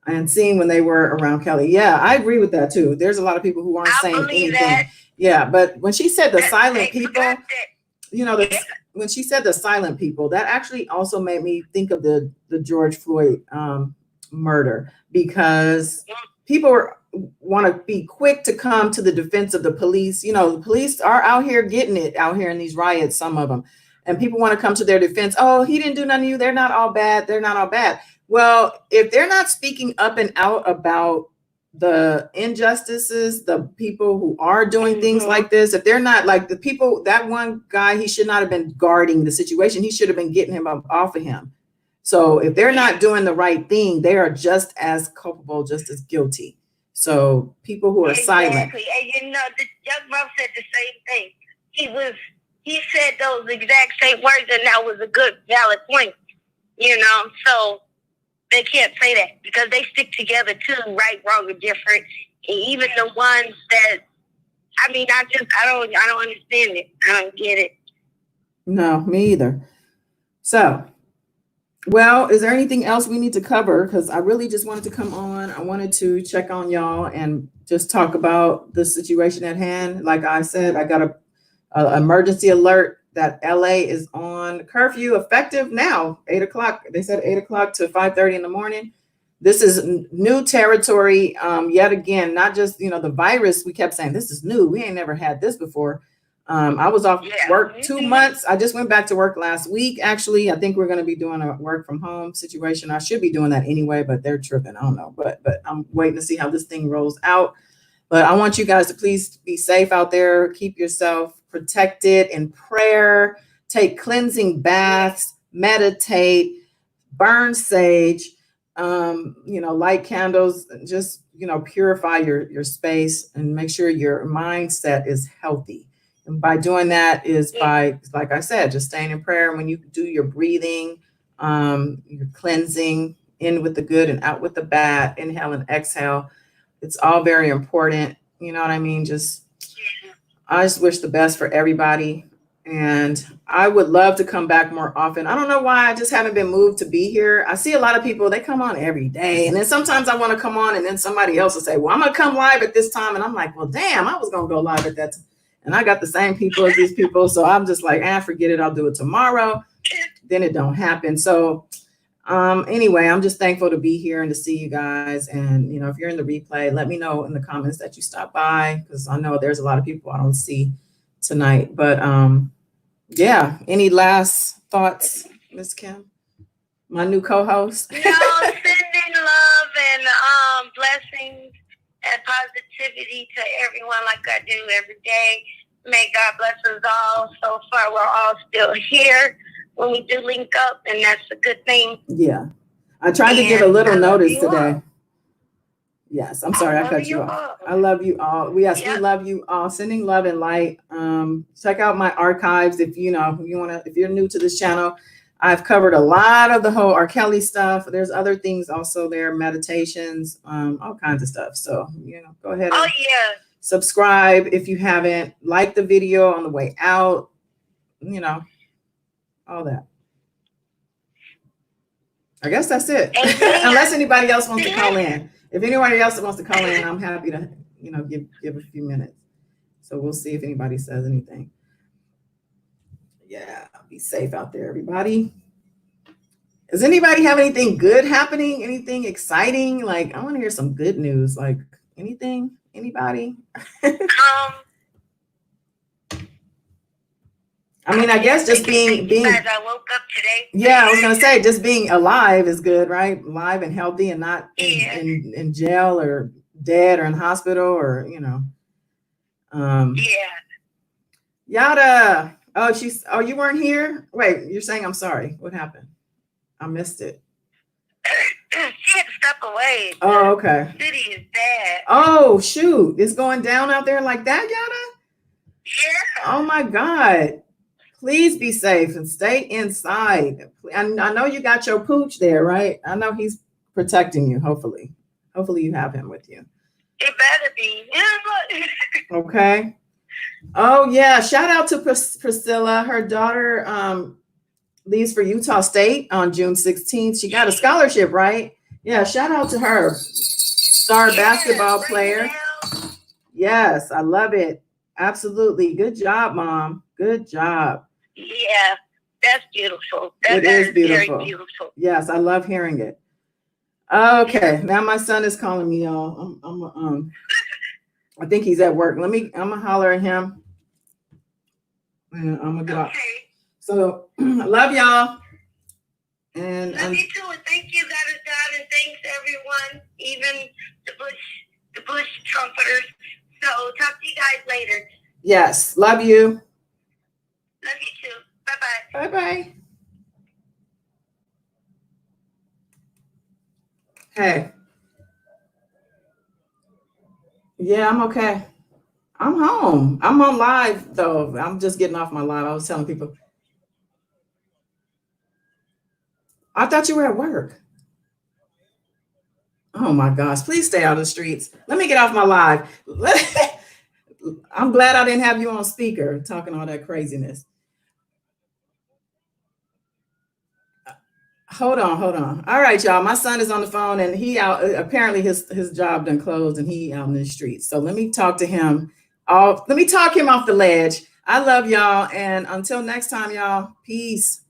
and seen when they were around Kelly. Yeah, I agree with that too. There's a lot of people who aren't saying anything. That. Yeah, but when she said the silent people, when she said the silent people, that actually also made me think of the George Floyd murder, because people want to be quick to come to the defense of the police. You know, the police are out here getting it out here in these riots, some of them. And people want to come to their defense. Oh, he didn't do nothing to you. They're not all bad. They're not all bad. Well, if they're not speaking up and out about the injustices, the people who are doing things like this, if they're not like the people, that one guy, he should not have been guarding the situation. He should have been getting him up off of him. So if they're not doing the right thing, they are just as culpable, just as guilty. So people who are silent. And you know, the young man said the same thing. He said those exact same words, and that was a good, valid point. You know, so they can't say that because they stick together too, right, wrong, or different. And even the ones that, I mean, I don't understand it. I don't get it. No, me either. So, well, is there anything else we need to cover? Because I really just wanted to come on. I wanted to check on y'all and just talk about the situation at hand. Like I said, I got a emergency alert that LA is on curfew effective now, 8 o'clock. They said 8 o'clock to 5:30 in the morning. This is new territory. Yet again, not just, you know, the virus. We kept saying this is new. We ain't never had this before. I was off work 2 months. I just went back to work last week. Actually, I think we're going to be doing a work from home situation. I should be doing that anyway, but they're tripping. I don't know, but I'm waiting to see how this thing rolls out. But I want you guys to please be safe out there. Keep yourself protected in prayer. Take cleansing baths. Meditate. Burn sage. You know, light candles. Just, you know, purify your space and make sure your mindset is healthy. And by doing that is by, like I said, just staying in prayer. And when you do your breathing, your cleansing, in with the good and out with the bad, inhale and exhale. It's all very important. You know what I mean? I just wish the best for everybody. And I would love to come back more often. I don't know why. I just haven't been moved to be here. I see a lot of people, they come on every day. And then sometimes I want to come on and then somebody else will say, well, I'm going to come live at this time. And I'm like, well, damn, I was going to go live at that time. And I got the same people as these people. So I'm just like, forget it. I'll do it tomorrow. Then it don't happen. So anyway, I'm just thankful to be here and to see you guys. And, you know, if you're in the replay, let me know in the comments that you stopped by, because I know there's a lot of people I don't see tonight. But yeah, any last thoughts, Miss Kim, my new co-host? No, sending love and blessings and positivity to everyone like I do every day. May God bless us all. So far, we're all still here when we do link up, and that's a good thing. Yeah. I tried to give a little notice today. Yes, I'm sorry I cut you off. I love you all. Yes, we love you all. Sending love and light. Check out my archives if you know you want to. If you're new to this channel, I've covered a lot of the whole R. Kelly stuff. There's other things also there, meditations, all kinds of stuff. So you know, go ahead and subscribe if you haven't. Like the video on the way out. You know, all that. I guess that's it. Unless anybody else wants to call in. If anybody else wants to call in, I'm happy to, you know, give a few minutes. So we'll see if anybody says anything. Yeah, be safe out there, everybody. Does anybody have anything good happening? Anything exciting? Like, I want to hear some good news. Like, anything? Anybody? I mean, I guess just being. I woke up today. Yeah, I was gonna say just being alive is good, right? Alive and healthy, and not in jail or dead or in hospital or you know. Yada. Oh, you weren't here. Wait, you're saying I'm sorry. What happened? I missed it. She had to step away. Oh, okay. The city is bad. Oh shoot, it's going down out there like that, Yada? Yeah. Oh my God. Please be safe and stay inside. And I know you got your pooch there, right? I know he's protecting you, hopefully. Hopefully you have him with you. It better be. Okay. Oh, yeah. Shout out to Priscilla. Her daughter leaves for Utah State on June 16th. She got a scholarship, right? Yeah, shout out to her. Star basketball player. Yes, I love it. Absolutely. Good job, Mom. Good job. Yeah, that's beautiful. It is beautiful. Very beautiful. Yes, I love hearing it. Okay, now my son is calling me, y'all. I think he's at work. I'm gonna holler at him, and I'm gonna get off. Okay. So, love y'all. And Love you too, and thank you, God, and thanks everyone, even the Bush trumpeters. So talk to you guys later. yes, love you. Love you too. Bye-bye. Bye-bye. Hey. Yeah, I'm okay. I'm home. I'm on live though. I'm just getting off my live. I was telling people. I thought you were at work. Oh my gosh, please stay out of the streets. Let me get off my live. I'm glad I didn't have you on speaker talking all that craziness. Hold on. All right, y'all. My son is on the phone and he out apparently his job done closed and he out in the streets. So let me talk to him. Let me talk him off the ledge. I love y'all. And until next time, y'all, peace.